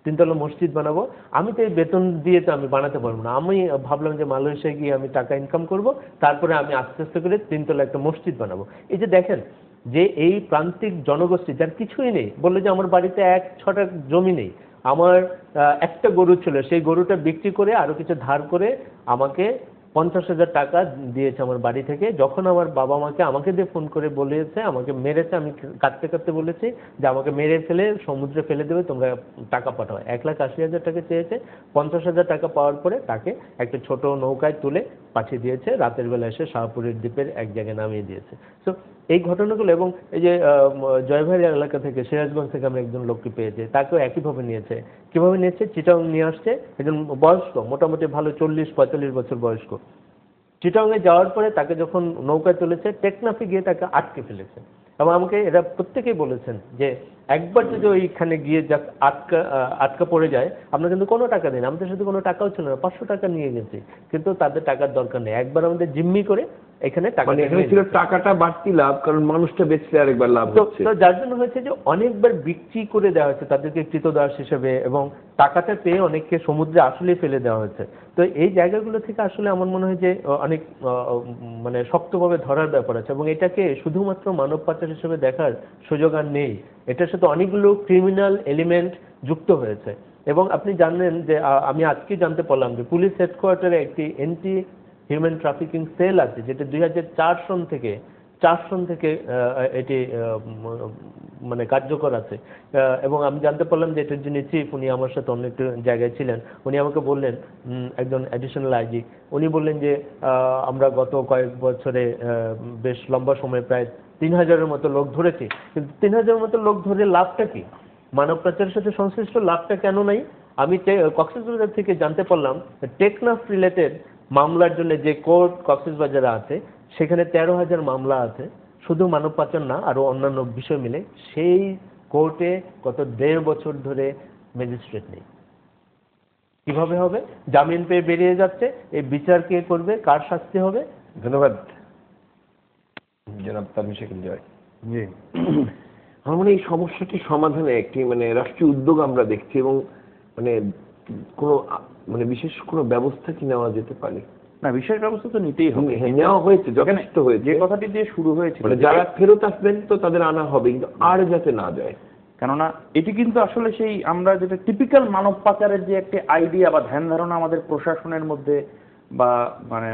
3 তলা মসজিদ বানাবো। আমি তো এই বেতন দিয়ে তো আমি বানাতে পারবো না। আমি ভাবলাম যে মালয়েশিয়া গিয়ে আমি টাকা ইনকাম করব, তারপরে আমি আস্তে আস্তে করে 3 তলা একটা মসজিদ বানাবো। এই যে দেখেন যে এই প্রান্তিক জনগোষ্ঠী যার কিছুই নেই, বললো যে আমার বাড়িতে 1 ছটা জমি নেই, আমার একটা গরু ছিল, সেই গরুটা বিক্রি করে আরো কিছু ধার করে আমাকে 50,000 টাকা দিয়েছে আমার বাড়ি থেকে। যখন আমার বাবা মাকে আমাকে দিয়ে ফোন করে বলেছে, আমাকে মেরেছে, আমি কাঁদতে কাঁদতে বলেছি যে আমাকে মেরে ফেলে সমুদ্রে ফেলে দেবে, তোমরা টাকা পাঠাও। 1,80,000 টাকা চেয়েছে। 50,000 টাকা পাওয়ার পরে তাকে একটা ছোট নৌকায় তুলে পাঠিয়ে দিয়েছে, রাতের বেলা এসে শাহপুরের দ্বীপের এক জায়গায় নামিয়ে দিয়েছে। তো এই ঘটনাগুলো, এবং এই যে জয়ভাইয়ের এলাকা থেকে সিরাজগঞ্জ থেকে আমি একজন লোককে পেয়েছি, তাকেও একইভাবে নিয়েছে। কিভাবে নিয়েছে? চিটাং নিয়ে আসছে, একজন বয়স্ক, মোটামুটি ভালো 40-45 বছর বয়স্ক। চিটাংয়ে যাওয়ার পরে তাকে যখন নৌকায় তুলেছে, টেকনাফে গিয়ে তাকে আটকে ফেলেছে। এবং আমাকে এরা প্রত্যেকেই বলেছেন যে একবার যদি ওইখানে গিয়ে আটকা পড়ে যায়, আমরা কিন্তু কোনো টাকা দিই না, আমাদের সাথে কোনো টাকাও ছিল না, 500 টাকা নিয়ে গেছি, কিন্তু তাদের টাকার দরকার নেই। একবার আমাদের জিম্মি করে এখানে টাকা, মানে এখানে ছিল টাকাটা বাড়তি লাভ, কারণ মানুষটা বেচলে আরেকবার লাভ হচ্ছে। তো যার জন্য হয়েছে যে অনেকবার বিক্রি করে দেওয়া হয়েছে তাদেরকে কৃতদাস হিসেবে, এবং টাকাটা পেয়ে অনেককে সমুদ্রে আসলে ফেলে দেওয়া হয়েছে। তো এই জায়গাগুলো থেকে আসলে আমার মনে হয় যে অনেক মানে শক্তভাবে ধরার ব্যাপার আছে, এবং এটাকে শুধুমাত্র মানব পাচার হিসেবে দেখার সুযোগ আর নেই। এটার সাথে অনেকগুলো ক্রিমিনাল এলিমেন্ট যুক্ত হয়েছে। এবং আপনি জানেন যে আমি আজকে জানতে পারলাম যে পুলিশ হেডকোয়ার্টারে একটি এন্টি হিউম্যান ট্রাফিকিং সেল আছে, যেটা 2004 সন থেকে এটি মানে কার্যকর আছে। এবং আমি জানতে পারলাম যে এটার যিনি চিফ, উনি আমার সাথে অন্য একটু জায়গায় ছিলেন, উনি আমাকে বললেন, একজন অ্যাডিশনাল আইজি, উনি বললেন যে আমরা গত কয়েক বছরে বেশ লম্বা সময় প্রায় 3,000-এর মতো লোক ধরেছি, কিন্তু 3,000-এর মতো লোক ধরে লাভটা কি? মানব পাচারের সাথে সংশ্লিষ্ট লাভটা কেন নাই? আমি কক্সবাজার থেকে জানতে পারলাম টেকনাফ রিলেটেড মামলার জন্য যে কোর্ট কক্সবাজারে আছে, সেখানে 13,000 মামলা আছে, শুধু মানব পাচার না, আরো অন্যান্য বিষয় মিলে। সেই কোর্টে গত 1.5 বছর ধরে ম্যাজিস্ট্রেট নেই। কিভাবে হবে? জামিন পেয়ে বেরিয়ে যাচ্ছে, এই বিচার কে করবে? কার শাস্তি হবে? ধন্যবাদ জনাব তানভীর শেখ জয়। জি, আমার মনে হয় এই সমস্যাটি সমাধানে একটি মানে রাষ্ট্রীয় উদ্যোগ আমরা দেখছি, এবং মানে কোনো মানে বিশেষ কোনো ব্যবস্থা কি নেওয়া যেতে পারে? না, বিশেষ ব্যবস্থা তো নিতেই হবে, নেওয়া হয়েছে, যথেষ্ট হয়েছে। যে কথাটি দিয়ে শুরু হয়েছিল, মানে যারা ফেরত আসবেন তো তাদের আনা হবে, কিন্তু আর যাতে না যায়। কেননা এটি কিন্তু আসলে সেই আমরা যেটা টিপিক্যাল মানব পাচারের যে একটি আইডিয়া বা ধ্যান ধারণা আমাদের প্রশাসনের মধ্যে বা মানে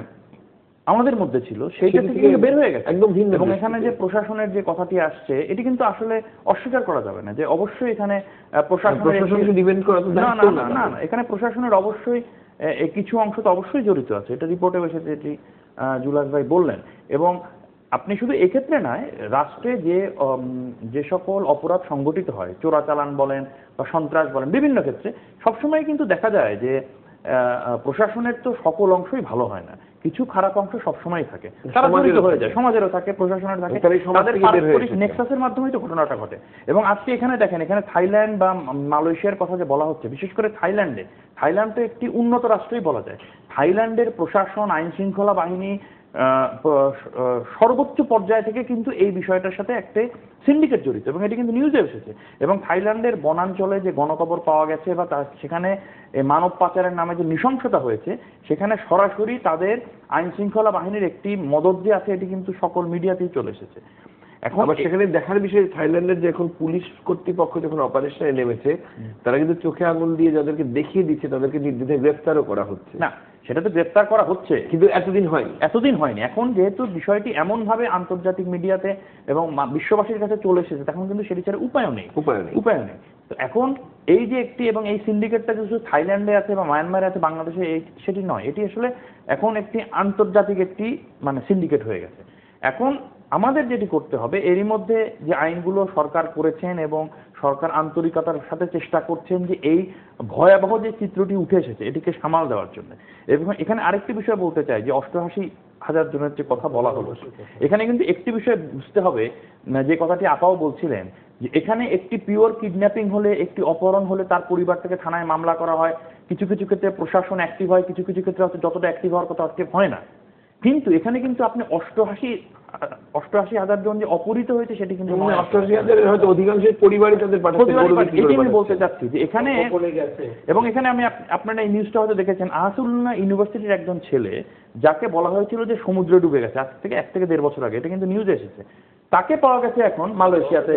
আমাদের মধ্যে ছিল, সেইটা থেকে কিন্তু বের হয়ে গেছে একদম ভিন্ন। এবং এখানে যে প্রশাসনের যে কথাটি আসছে, এটি কিন্তু আসলে অস্বীকার করা যাবে না যে অবশ্যই এখানে প্রশাসনের ডিপেন্ড করা তো না না না না না, এখানে প্রশাসনের অবশ্যই কিছু অংশ তো অবশ্যই জড়িত আছে, এটা রিপোর্টে এসেছে, এটি জুলাস ভাই বললেন। এবং আপনি শুধু এক্ষেত্রে নয়, রাষ্ট্রে যে সকল অপরাধ সংগঠিত হয়, চোরাচালান বলেন বা সন্ত্রাস বলেন, বিভিন্ন ক্ষেত্রে সবসময় কিন্তু দেখা যায় যে প্রশাসনের তো সকল অংশই ভালো হয় না, কিছু খারাপ অংশ সবসময় থাকে, তারা জড়িত হয়ে যায়, সমাজেরও থাকে, প্রশাসনের থাকে, তাদের পারস্পরিক নেক্সাসের মাধ্যমেই তো ঘটনাটা ঘটে। এবং আজকে এখানে দেখেন, এখানে থাইল্যান্ড বা মালয়েশিয়ার কথা যে বলা হচ্ছে, বিশেষ করে থাইল্যান্ড তো একটি উন্নত রাষ্ট্রই বলা যায়। থাইল্যান্ডের প্রশাসন, আইন শৃঙ্খলা বাহিনী সর্বোচ্চ পর্যায় থেকে কিন্তু এই বিষয়টার সাথে একটা সিন্ডিকেট জড়িত, এবং এটি কিন্তু নিউজে এসেছে। এবং থাইল্যান্ডের বনাঞ্চলে যে গণকবর পাওয়া গেছে বা সেখানে মানব পাচারের নামে যে নৃশংসতা হয়েছে, সেখানে সরাসরি তাদের আইন শৃঙ্খলা বাহিনীর একটি মদত যে আছে, এটি কিন্তু সকল মিডিয়াতেই চলে এসেছে। এখন আবার সেখানে দেখার বিষয়, থাইল্যান্ডের যে এখন পুলিশ কর্তৃপক্ষ যখন অপারেশনে নেমেছে, তারা কিন্তু চোখে আঙুল দিয়ে যাদেরকে দেখিয়ে দিচ্ছে, তাদেরকে নির্দ্বিধায় গ্রেফতারও করা হচ্ছে। না, সেটা তো গ্রেফতার করা হচ্ছে, কিন্তু এতদিন হয়নি। এখন যেহেতু বিষয়টি এমন ভাবে আন্তর্জাতিক মিডিয়াতে এবং বিশ্ববাসীর কাছে চলে এসেছে, তখন কিন্তু সেটি ছাড়া উপায় নেই। তো এখন এই যে একটি, এবং এই সিন্ডিকেটটা শুধু থাইল্যান্ডে আছে বা মায়ানমারে আছে, বাংলাদেশে সেটি নয়, এটি আসলে এখন একটি আন্তর্জাতিক একটি মানে সিন্ডিকেট হয়ে গেছে। এখন আমাদের যেটি করতে হবে, এরই মধ্যে যে আইনগুলো সরকার করেছেন এবং সরকার আন্তরিকতার সাথে চেষ্টা করছেন যে এই ভয়াবহ যে চিত্রটি উঠে এসেছে, এটিকে সামাল দেওয়ার জন্য। এবং এখানে আরেকটি বিষয় বলতে চাই যে 88,000 জনের যে কথা বলা হলো, এখানে কিন্তু একটি বিষয় বুঝতে হবে, যে কথাটি আপাও বলছিলেন, যে এখানে একটি পিওর কিডন্যাপিং হলে, একটি অপহরণ হলে তার পরিবার থেকে থানায় মামলা করা হয়, কিছু কিছু ক্ষেত্রে প্রশাসন অ্যাক্টিভ হয়, কিছু কিছু ক্ষেত্রে যতটা অ্যাক্টিভ হওয়ার কথা অ্যাক্টিভ হয় না। কিন্তু এখানে কিন্তু আপনি 88,000 জন যে অপহৃত হয়েছে সেটি কিন্তু 88,000 হয়তো অধিকাংশের পরিবারই তাদের এটি আমি বলতে চাচ্ছি যে এখানে, এবং এখানে আমি আপনারা এই নিউজটা হয়তো দেখেছেন, আহসানুল্লাহ ইউনিভার্সিটির একজন ছেলে যাকে বলা হয়েছিল যে সমুদ্রে ডুবে গেছে আজ থেকে 1 থেকে 1.5 বছর আগে, এটা কিন্তু নিউজে এসেছে, তাকে পাওয়া গেছে এখন মালয়েশিয়াতে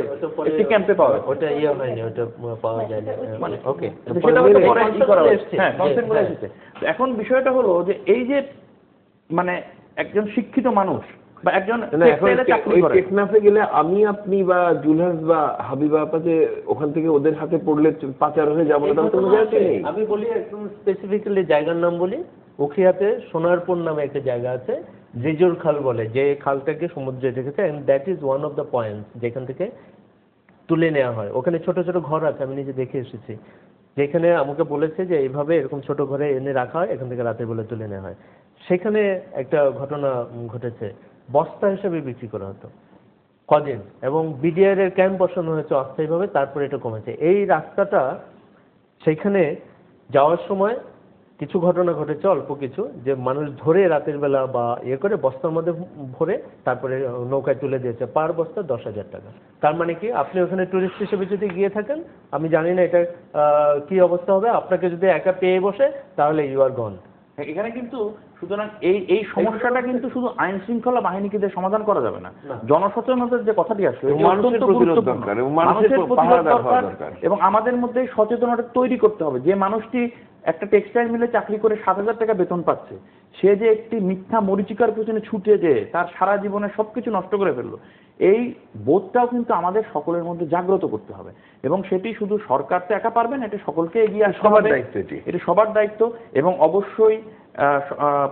একটি ক্যাম্পে পাওয়া গেছে। ওটা হয়নি, ওটা পাওয়া যায়নি, মানে ওকে, সেটা হয়তো পরে করা হয়েছে, হ্যাঁ কনসেন্ট বলে এসেছে। এখন বিষয়টা হলো যে এই যে মানে একজন শিক্ষিত মানুষ বা একজন টেকনাফে গেলে আমি আপনি বা জুলহাস বা হাবিবা আপা যে ওখান থেকে ওদের হাতে পড়লে পাচার হয়ে যাবো না, কোনো জায়গা নেই। আমি বলি একদম স্পেসিফিক্যালি জায়গার নাম বলি, উখিয়াতে সোনারপুর নামে একটা জায়গা আছে, জিজুর খাল বলে, যে খালটাকে সমুদ্রে রেখেছে, and that is one of the points যেখান থেকে তুলে নেওয়া হয়। ওখানে ছোট ছোট ঘর আছে, আমি নিজে দেখে এসেছি, যেখানে আমাকে বলেছে যে এইভাবে এরকম ছোট ঘরে এনে রাখা হয়, এখান থেকে রাতের বেলা তুলে নেওয়া হয়। সেখানে একটা ঘটনা ঘটেছে, বস্তা হিসেবে বিক্রি করা হতো কদিন, এবং বিডিআর এর ক্যাম্প বসানো হয়েছে অস্থায়ীভাবে, তারপরে এটা কমেছে। এই রাস্তাটা সেইখানে যাওয়ার সময় কিছু ঘটনা ঘটেছে, অল্প কিছু, যে মানুষ ধরে রাতের বেলা বা করে বস্তার মধ্যে ভরে তারপরে নৌকায় তুলে দিয়েছে, পার বস্তা 10,000 টাকা। তার মানে কি, আপনি ওখানে টুরিস্ট হিসেবে যদি গিয়ে থাকেন, আমি জানি না এটা কি অবস্থা হবে, আপনাকে যদি একা পেয়ে বসে তাহলে ইউ আর গন। এখানে কিন্তু সুতরাং এই সমস্যাটা কিন্তু শুধু আইন শৃঙ্খলা বাহিনীকে দিয়ে সমাধান করা যাবে না, জনসচেতনতার যে কথাটি আসলে মানুষের প্রতিরোধ দরকার এবং আমাদের মধ্যে সচেতনতা তৈরি করতে হবে। যে মানুষটি একটা টেক্সটাইল মিলে চাকরি করে 7,000 টাকা বেতন পাচ্ছে, সে যে একটি মিথ্যা মরিচিকার পিছনে ছুটে যে তার সারা জীবনের সবকিছু নষ্ট করে ফেললো, এই বোধটাও কিন্তু আমাদের সকলের মধ্যে জাগ্রত করতে হবে, এবং সেটি শুধু সরকার তো একা পারবে না, এটা সকলকে এগিয়ে আসতে হবে, এটি সবার দায়িত্ব। এবং অবশ্যই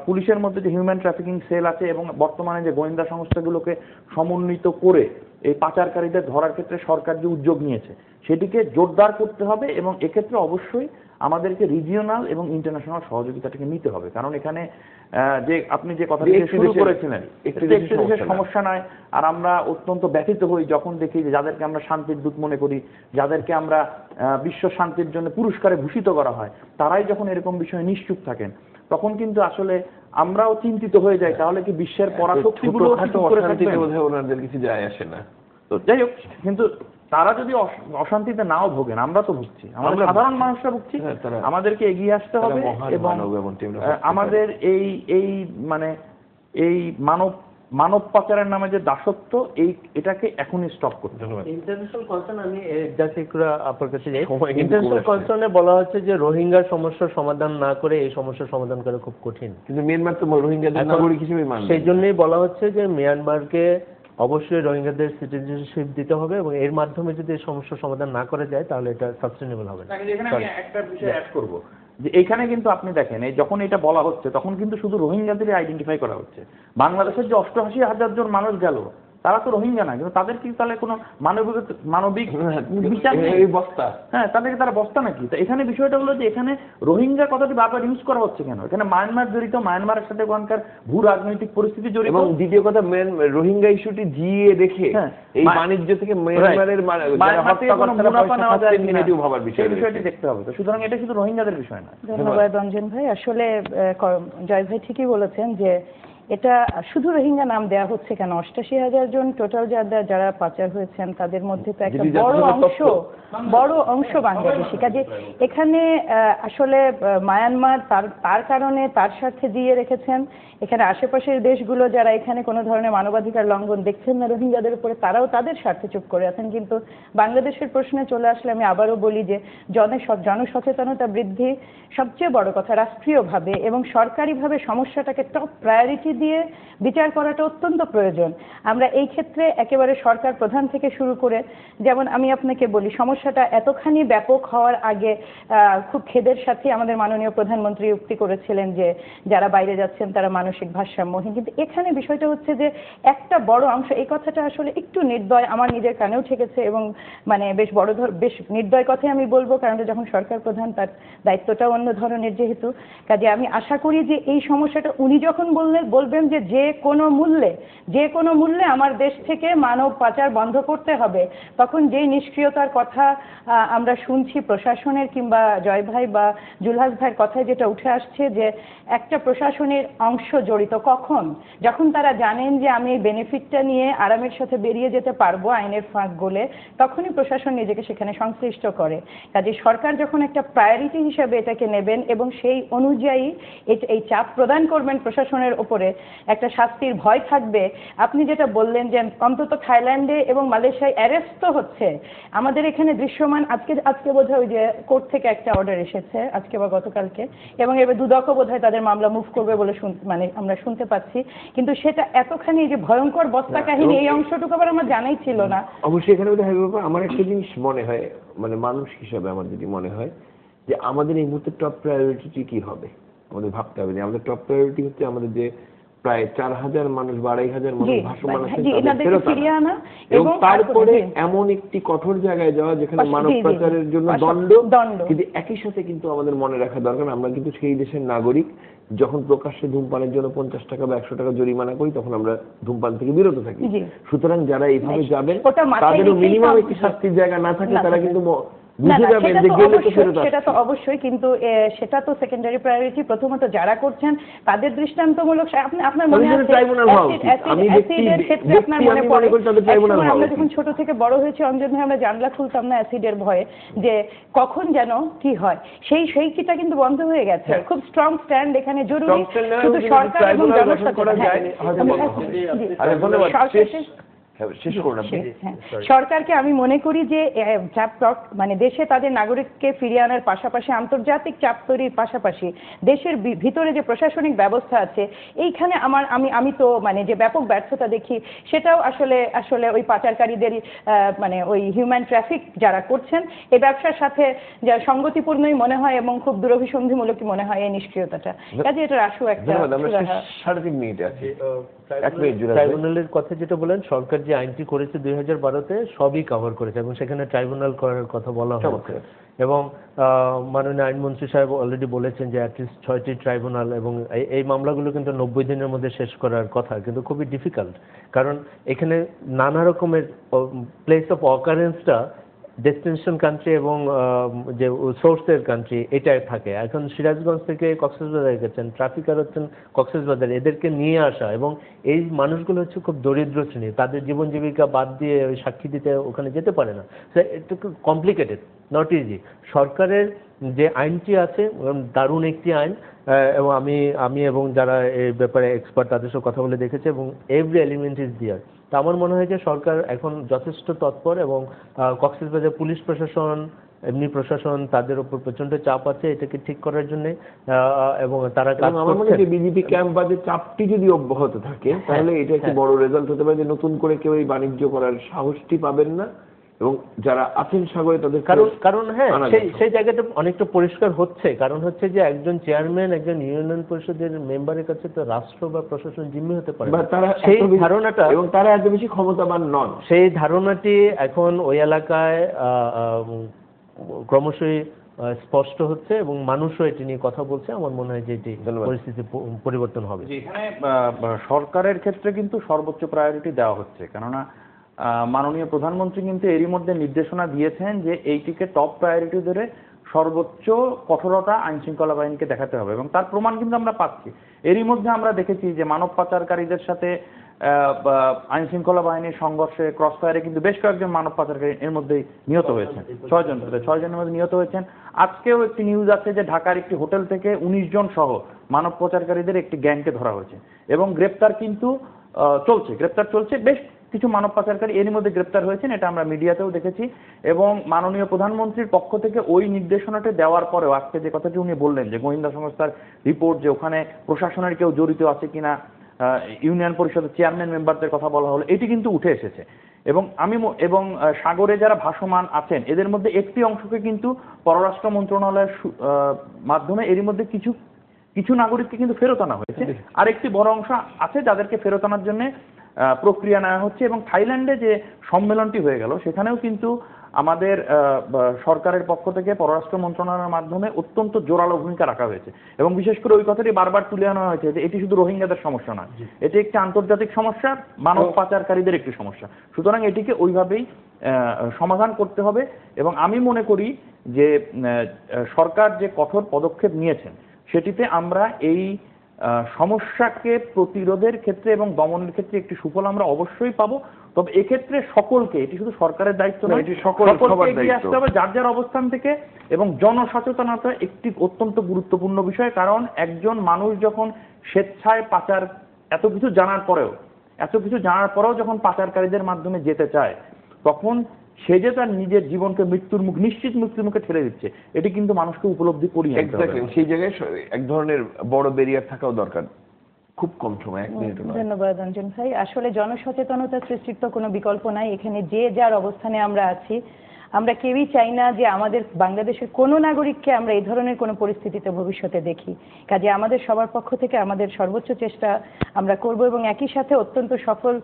পুলিশের মধ্যে যে হিউম্যান ট্রাফিকিং সেল আছে এবং বর্তমানে যে গোয়েন্দা সংস্থাগুলোকে সমন্বিত করে এই পাচারকারীদের ধরার ক্ষেত্রে সরকার যে উদ্যোগ নিয়েছে সেটিকে জোরদার করতে হবে, এবং এক্ষেত্রে অবশ্যই আমাদেরকে রিজিওনাল এবং ইন্টারন্যাশনাল সহযোগিতাটাকে নিতে হবে। কারণ এখানে যে আপনি যে কথা শুরু করেছিলেন, একটি দেশের সমস্যা নয়, আর আমরা অত্যন্ত ব্যথিত হই যখন দেখি যে যাদেরকে আমরা শান্তির দূত মনে করি, যাদেরকে আমরা বিশ্ব শান্তির জন্য পুরস্কারে ভূষিত করা হয়, তারাই যখন এরকম বিষয়ে নিশ্চুপ থাকেন, তখন কিন্তু আসলে আমরাও চিন্তিত হয়ে যাই, তাহলে কি বিশ্বের পরাশক্তিগুলো ওনাদের কিছু যায় আসে না। তো যাই হোক, কিন্তু তারা যদি অশান্তিতে নাও ভোগেন, আমরা তো ভুগছি, আমরা সাধারণ মানুষরা ভুগছি, আমাদেরকে এগিয়ে আসতে হবে এবং আমাদের এই মানে এই মানব পাচারের নামে যে দাসত্ব, এটাকে এখনই স্টপ করতে হবে। ইন্টারন্যাশনাল কনসার্ন, আমি আপনার কাছে যাই, ইন্টারন্যাশনাল কনসার্নে বলা হচ্ছে যে রোহিঙ্গার সমস্যার সমাধান না করে এই সমস্যার সমাধান করা খুব কঠিন, কিন্তু মিয়ানমার তো রোহিঙ্গাদের নাগরিক হিসেবে মানে, সেই জন্যই বলা হচ্ছে যে মিয়ানমারকে অবশ্যই রোহিঙ্গাদের সিটিজেনশিপ দিতে হবে, এবং এর মাধ্যমে যদি এই সমস্যার সমাধান না করা যায় তাহলে এটা সাস্টেনেবল হবে না। এখানে আমি একটা বিষয় অ্যাড করব, যে এখানে কিন্তু আপনি দেখেন, যখন এটা বলা হচ্ছে তখন কিন্তু শুধু রোহিঙ্গাদের আইডেন্টিফাই করা হচ্ছে। বাংলাদেশের যে 88,000 জন মানুষ গেল, তারা তো রোহিঙ্গা না, কিন্তু তাদের কি তাহলে কোনো মানবিক বিচার নেই? হ্যাঁ, তাদেরকে তারা বস্তা নাকি? তো এখানে বিষয়টা হলো যে এখানে রোহিঙ্গা কথাটি বারবার ইউজ করা হচ্ছে কেন? এখানে মায়ানমার জড়িত, মায়ানমারের সাথে ওখানকার ভূ রাজনৈতিক পরিস্থিতি জড়িত, এবং দ্বিতীয় কথা রোহিঙ্গা ইস্যুটি জিয়ে রেখে এই বাণিজ্য থেকে মায়ানমারের ভাবার বিষয়টি দেখতে হবে। তো সুতরাং এটা শুধু রোহিঙ্গাদের বিষয় না। ধন্যবাদ রঞ্জন ভাই। আসলে জয় ভাই ঠিকই বলেছেন যে এটা শুধু রোহিঙ্গা নাম দেওয়া হচ্ছে কেন, 88,000 জন টোটাল যারা পাচার হয়েছেন তাদের মধ্যে তো একটা বড় অংশ বাংলাদেশি। কাজে এখানে আসলে মায়ানমার তার কারণে তার স্বার্থে দিয়ে রেখেছেন, এখানে আশেপাশের দেশগুলো যারা এখানে কোনো ধরনের মানবাধিকার লঙ্ঘন দেখছেন না রোহিঙ্গাদের উপরে, তারাও তাদের স্বার্থে চুপ করে আছেন। কিন্তু বাংলাদেশের প্রশ্নে চলে আসলে আমি আবারও বলি যে জনসচেতনতা বৃদ্ধি সবচেয়ে বড় কথা, রাষ্ট্রীয়ভাবে এবং সরকারিভাবে সমস্যাটাকে টপ প্রায়োরিটি দিয়ে বিচার করাটা অত্যন্ত প্রয়োজন। আমরা এই ক্ষেত্রে একেবারে সরকার প্রধান থেকে শুরু করে, যেমন আমি আপনাকে বলি, সমস্যাটা এতখানি ব্যাপক হওয়ার আগে খুব খেদের সাথে আমাদের মাননীয় প্রধানমন্ত্রী উক্তি করেছিলেন যে যারা বাইরে যাচ্ছেন তারা মানসিক ভারসাম্যহীন। কিন্তু এখানে বিষয়টা হচ্ছে যে একটা বড় অংশ, এই কথাটা আসলে একটু নির্দয়, আমার নিজের কানেও ঠেকেছে, এবং মানে বেশ নির্দয় কথাই আমি বলবো, কারণ যখন সরকার প্রধান তার দায়িত্বটাও অন্য ধরনের যেহেতু। কাজে আমি আশা করি যে এই সমস্যাটা উনি যখন বলবেন বলবেন যে যে কোনো মূল্যে আমার দেশ থেকে মানব পাচার বন্ধ করতে হবে, তখন যেই নিষ্ক্রিয়তার কথা আমরা শুনছি প্রশাসনের কিংবা জয় ভাই বা জুলহাস ভাইয়ের কথায় যেটা উঠে আসছে যে একটা প্রশাসনের অংশ জড়িত, কখন? যখন তারা জানেন যে আমি এই বেনিফিটটা নিয়ে আরামের সাথে বেরিয়ে যেতে পারবো আইনের ফাঁক গলে, তখনই প্রশাসন নিজেকে সেখানে সংশ্লিষ্ট করে। কাজে সরকার যখন একটা প্রায়োরিটি হিসেবে এটাকে নেবেন এবং সেই অনুযায়ী এই চাপ প্রদান করবেন প্রশাসনের উপরে, একটা শাস্তির ভয় থাকবে। আপনি যেটা বললেন যে অন্তত থাইল্যান্ডে এবং মালয়েশিয়ায় অ্যারেস্ট তো হচ্ছে, আমাদের এখানে দৃশ্যমান আজকে বোধহয় ওই যে কোর্ট থেকে একটা অর্ডার এসেছে আজকে বা গতকালকে, এবং এবার দুদকও বোধহয় তাদের মামলা মুভ করবে বলে মানে আমরা শুনতে পাচ্ছি, কিন্তু সেটা এতখানি যে ভয়ঙ্কর বস্তা কাহিনী এই অংশটুকু আবার আমার জানাই ছিল না। অবশ্যই এখানে আমার একটা জিনিস মনে হয়, মানে মানুষ হিসাবে আমার যেটি মনে হয় যে আমাদের এই মুহূর্তে টপ প্রায়োরিটি কি হবে, আমাদের ভাবতে হবে যে আমাদের টপ প্রায়োরিটি হচ্ছে আমাদের যে প্রায় 4000 মানুষ বা 2500 মানুষ ভাসমান আছেন তাদের ফিরিয়ে আনা, এবং তারপরে এমন একটি কঠোর জায়গায় যাওয়া যেখানে মানব পাচারের জন্য দণ্ড, কিন্তু একই সাথে কিন্তু আমাদের মনে রাখা দরকার আমরা কিন্তু সেই দেশের নাগরিক। যখন প্রকাশ্যে ধূমপানের জন্য 50 টাকা বা 100 টাকা জরিমানা করি তখন আমরা ধূমপান থেকে বিরত থাকি। সুতরাং যারা এইভাবে যাবেন তাদেরও মিনিমাম একটি শাস্তির জায়গা না থাকে, তারা কিন্তু সেটা তো অবশ্যই, কিন্তু সেটা তো সেকেন্ডারি প্রায়োরিটি। প্রথমত যারা করছেন তাদের দৃষ্টান্তমূলক, আপনার মনে আছে অ্যাসিডের ক্ষেত্রে আপনার মনে পড়ে আমরা যখন ছোট থেকে বড় হয়েছি অঞ্জন ভাই, আমরা জানলা খুলতাম না অ্যাসিডের ভয়ে যে কখন যেন কি হয়, সেইটা কিন্তু বন্ধ হয়ে গেছে। খুব স্ট্রং স্ট্যান্ড এখানে জরুরি, শুধু সরকার এবং জনসাধারণ। সরকারকে আমি মনে করি যে মানে দেশে তাদের নাগরিককে ফিরিয়ে আনার পাশাপাশি আন্তর্জাতিক চাপ তৈরির পাশাপাশি দেশের ভিতরে যে প্রশাসনিক ব্যবস্থা আছে এইখানে আমি তো মানে যে ব্যাপক ব্যর্থতা দেখি, সেটাও আসলে ওই পাচারকারীদেরই মানে ওই হিউম্যান ট্রাফিক যারা করছেন এই ব্যবসার সাথে যা সঙ্গতিপূর্ণই মনে হয় এবং খুব দুরভিসন্ধিমূলকই মনে হয় এই নিষ্ক্রিয়তাটা। কাজে এটা আসু একটা ট্রাইব্যুনালের কথা যেটা বলেন, সরকার যে আইনটি করেছে 2012-তে সবই কভার করেছে এবং সেখানে ট্রাইব্যুনাল করার কথা বলা হয়েছে। এবং মাননীয় আইনমন্ত্রী সাহেব অলরেডি বলেছেন যে অ্যাটলিস্ট 6টি ট্রাইব্যুনাল, এবং এই মামলাগুলো কিন্তু 90 দিনের মধ্যে শেষ করার কথা, কিন্তু খুবই ডিফিকাল্ট, কারণ এখানে নানা রকমের প্লেস অফ অকারেন্সটা ডেস্টিনেশন কান্ট্রি এবং যে সোর্সের কান্ট্রি এটাই থাকে। এখন সিরাজগঞ্জ থেকে কক্সবাজার গেছেন, ট্রাফিকার হচ্ছেন কক্সবাজার, এদেরকে নিয়ে আসা, এবং এই মানুষগুলো হচ্ছে খুব দরিদ্র শ্রেণী, তাদের জীবন জীবিকা বাদ দিয়ে ওই সাক্ষী দিতে ওখানে যেতে পারে না। এটা খুব কমপ্লিকেটেড, নট ইজি। সরকারের যে আইনটি আছে দারুণ একটি আইন, এবং আমি এবং যারা এই ব্যাপারে এক্সপার্ট তাদের সাথে কথা বলে দেখেছি, এবং এভরি এলিমেন্ট ইজ দেয়ার। তা আমার মনে হয় যে সরকার এখন যথেষ্ট তৎপর, এবং কক্সবাজার পুলিশ প্রশাসন, এমনি প্রশাসন, তাদের উপর প্রচন্ড চাপ আছে এটাকে ঠিক করার জন্য, এবং তারা আমার মনে হয় যে বিজেপি ক্যাম্প বা যে চাপটি যদি অব্যাহত থাকে তাহলে এটা একটি বড় রেজাল্ট হতে পারে, যে নতুন করে কেউ এই বাণিজ্য করার সাহসটি পাবেন না, এবং যারা আছেন সাগরে তাদের কারণ হ্যাঁ সেই জায়গাটা অনেকটা পরিষ্কার হচ্ছে। কারণ হচ্ছে যে একজন চেয়ারম্যান একজন ইউনিয়ন পরিষদের মেম্বারের কাছে তো রাষ্ট্র বা প্রশাসন জিম্মি হতে পারে, সেই ধারণাটা, এবং তারা এত বেশি ক্ষমতাবান নন, সেই ধারণাটি এখন ওই এলাকায় ক্রমশই স্পষ্ট হচ্ছে, এবং মানুষও এটি নিয়ে কথা বলছে। আমার মনে হয় যে এটি পরিস্থিতি পরিবর্তন হবে। এখানে সরকারের ক্ষেত্রে কিন্তু সর্বোচ্চ প্রায়োরিটি দেওয়া হচ্ছে, কেননা মাননীয় প্রধানমন্ত্রী কিন্তু এরই মধ্যে নির্দেশনা দিয়েছেন যে এইটিকে টপ প্রায়োরিটি ধরে সর্বোচ্চ কঠোরতা আইন শৃঙ্খলা বাহিনীকে দেখাতে হবে, এবং তার প্রমাণ কিন্তু আমরা পাচ্ছি। এরই মধ্যে আমরা দেখেছি যে মানব পাচারকারীদের সাথে আইন শৃঙ্খলা বাহিনীর সংঘর্ষে ক্রস ফায়ারে কিন্তু বেশ কয়েকজন মানব পাচারকারী এর মধ্যেই নিহত হয়েছেন, 6 জনের মধ্যে নিহত হয়েছেন। আজকেও একটি নিউজ আছে যে ঢাকার একটি হোটেল থেকে 19 জন সহ মানব পাচারকারীদের একটি গ্যাংকে ধরা হয়েছে, এবং গ্রেপ্তার কিন্তু চলছে। বেশ কিছু মানব পাচারকারী এরই মধ্যে গ্রেপ্তার হয়েছেন, এটা আমরা মিডিয়াতেও দেখেছি। এবং মাননীয় প্রধানমন্ত্রীর পক্ষ থেকে ওই নির্দেশনাটি দেওয়ার পরেও আজকে যে কথাটি উনি বললেন যে গোয়েন্দা সংস্থার রিপোর্ট যে ওখানে প্রশাসনের কেউ জড়িত আছে কিনা, ইউনিয়ন পরিষদের চেয়ারম্যান মেম্বারদের কথা বলা হলো, এটি কিন্তু উঠে এসেছে। এবং সাগরে যারা ভাসমান আছেন এদের মধ্যে একটি অংশকে কিন্তু পররাষ্ট্র মন্ত্রণালয়ের মাধ্যমে এরই মধ্যে কিছু নাগরিককে কিন্তু ফেরত আনা হয়েছে, আর একটি বড় অংশ আছে যাদেরকে ফেরত আনার জন্য প্রক্রিয়া নেওয়া হচ্ছে। এবং থাইল্যান্ডে যে সম্মেলনটি হয়ে গেল সেখানেও কিন্তু আমাদের সরকারের পক্ষ থেকে পররাষ্ট্র মন্ত্রণালয়ের মাধ্যমে অত্যন্ত জোরালো ভূমিকা রাখা হয়েছে এবং বিশেষ করে ওই কথাটি বারবার তুলে আনা হয়েছে যে এটি শুধু রোহিঙ্গাদের সমস্যা নয়, এটি একটি আন্তর্জাতিক সমস্যা, মানব পাচারকারীদের একটি সমস্যা। সুতরাং এটিকে ওইভাবেই সমাধান করতে হবে এবং আমি মনে করি যে সরকার যে কঠোর পদক্ষেপ নিয়েছেন সেটিতে আমরা এই সমস্যাকে প্রতিরোধের ক্ষেত্রে এবং দমনের ক্ষেত্রে একটি সুফল আমরা অবশ্যই পাবো। তবে এক্ষেত্রে সকলকে, এটি শুধু সরকারের দায়িত্ব নয়, এটি সকলকে এগিয়ে আসতে হবে যার যার অবস্থান থেকে। এবং জনসচেতনতা একটি অত্যন্ত গুরুত্বপূর্ণ বিষয়, কারণ একজন মানুষ যখন স্বেচ্ছায় পাচার এত কিছু জানার পরেও যখন পাচারকারীদের মাধ্যমে যেতে চায়, তখন সে যে তার নিজের জীবনকে নিশ্চিত মৃত্যুর মুখে ঠেলে দিচ্ছে, এটি কিন্তু মানুষকে উপলব্ধি করিয়ে আনতে হবে। সেই জায়গায় এক ধরনের বড় ব্যারিয়ার থাকাও দরকার। খুব কম সময়, 1 মিনিট নয়। ধন্যবাদ অঞ্জন ভাই। আসলে জনসচেতনতা সৃষ্টির তো কোনো বিকল্প নাই। এখানে যে যার অবস্থানে আমরা আছি, আমরা কেউই চাই না যে আমাদের বাংলাদেশের কোনো নাগরিককে আমরা এই ধরনের কোনো পরিস্থিতিতে ভবিষ্যতে দেখি। কাজে আমাদের সবার পক্ষ থেকে আমাদের সর্বোচ্চ চেষ্টা আমরা করব এবং একই সাথে অত্যন্ত সফল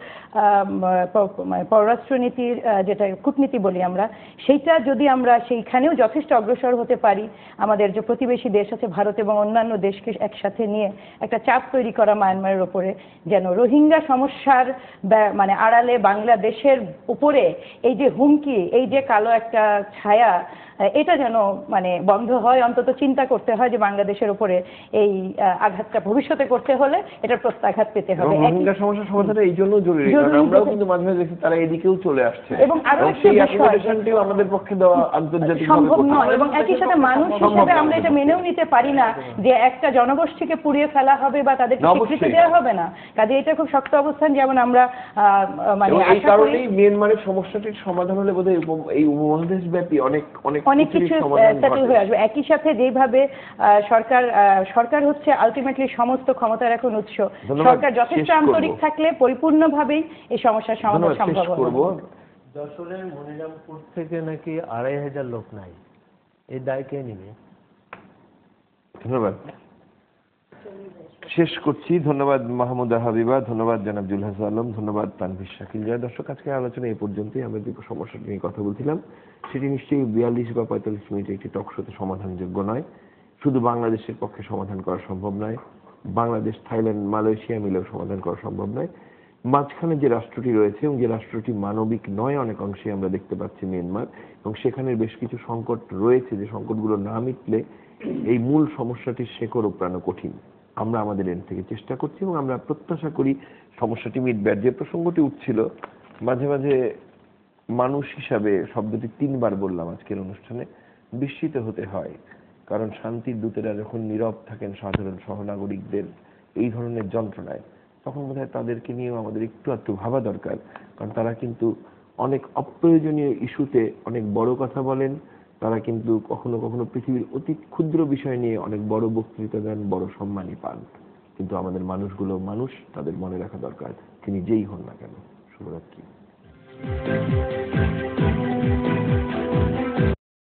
পররাষ্ট্রনীতির যেটা কূটনীতি বলি আমরা, সেইটা যদি আমরা সেইখানেও যথেষ্ট অগ্রসর হতে পারি, আমাদের যে প্রতিবেশী দেশ আছে ভারত এবং অন্যান্য দেশকে একসাথে নিয়ে একটা চাপ তৈরি করা মায়ানমারের উপরে, যেন রোহিঙ্গা সমস্যার মানে আড়ালে বাংলাদেশের উপরে এই যে হুমকি, এই যে কালো একটা ছায়া, এটা যেন মানে বন্ধ হয়। অন্তত চিন্তা করতে হয় যে বাংলাদেশের উপরে এই আঘাতটা ভবিষ্যতে করতে হলে এটার প্রত্যাঘাত পেতে হবে। রোহিঙ্গা সমস্যার সমাধান এই জন্য জরুরি, কারণ আমরাও কিন্তু মাঝে মাঝে দেখি তারা এদিকেও চলে আসছে এবং আরো একটা সেই বিষয় অ্যাকোমোডেশনটিও আমাদের পক্ষে দেওয়া আন্তর্জাতিক সম্ভব নয়। এবং একই সাথে মানুষ হিসেবে আমরা এটা মেনেও নিতে পারি না যে একটা জনগোষ্ঠীকে পুড়িয়ে ফেলা হবে বা তাদেরকে স্বীকৃতি দেওয়া হবে না। কাজে এটা খুব শক্ত অবস্থান। যেমন আমরা মানে এই কারণেই মিয়ানমারের সমস্যাটির সমাধান হলে বোধহয় এই উপমহাদেশ ব্যাপী অনেক কিছু সেটেল হয়ে আসবে। একই সাথে যেভাবে সরকার হচ্ছে আলটিমেটলি সমস্ত ক্ষমতার এখন উৎস। সরকার যথেষ্ট আন্তরিক থাকলে পরিপূর্ণভাবেই এই সমস্যার সমাধান সম্ভব হবে। যশোরের মনিরামপুর থেকে নাকি 2500 লোক নাই, এই দায় কে নেবে? ধন্যবাদ, শেষ করছি। ধন্যবাদ মাহমুদা হাবিবা, ধন্যবাদ জনাব জুলহাস আলম, ধন্যবাদ তানভীর শাকিল জয়। দর্শক, আজকে আলোচনা এই পর্যন্তই। আমরা যে সমস্যাটি নিয়ে কথা বলছিলাম সেটি নিশ্চয়ই 42 বা 45 মিনিটে একটি টক শোতে সমাধানযোগ্য নয়। শুধু বাংলাদেশের পক্ষে সমাধান করা সম্ভব নয়, বাংলাদেশ, থাইল্যান্ড, মালয়েশিয়া মিলেও সমাধান করা সম্ভব নয়। মাঝখানে যে রাষ্ট্রটি রয়েছে এবং যে রাষ্ট্রটি মানবিক নয় অনেক অংশে আমরা দেখতে পাচ্ছি মিয়ানমার, এবং সেখানে বেশ কিছু সংকট রয়েছে যে সংকটগুলো না মিটলে এই মূল সমস্যাটির শেকড় উপড়ানো কঠিন। আমরা আমাদের এন্ড থেকে চেষ্টা করছি এবং আমরা প্রত্যাশা করি সমস্যাটি মিটবে। আর যে প্রসঙ্গটি উঠছিল মাঝে মাঝে, মানুষ হিসাবে শব্দটি 3 বার বললাম আজকের অনুষ্ঠানে, বিস্মিত হতে হয়। কারণ শান্তির দূতেরা যখন নীরব থাকেন সাধারণ সহনাগরিকদের এই ধরনের যন্ত্রণায়, তখন বোধহয় তাদেরকে নিয়েও আমাদের একটু ভাবা দরকার। কারণ তারা কিন্তু অনেক অপ্রয়োজনীয় ইস্যুতে অনেক বড় কথা বলেন, তারা কিন্তু কখনো কখনো পৃথিবীর অতি ক্ষুদ্র বিষয় নিয়ে অনেক বড় বক্তৃতা দেন, বড় সম্মানই পান। কিন্তু আমাদের মানুষগুলো মানুষ, তাদের মনে রাখা দরকার তিনি যেই হন না কেন। শুভরাত্রি।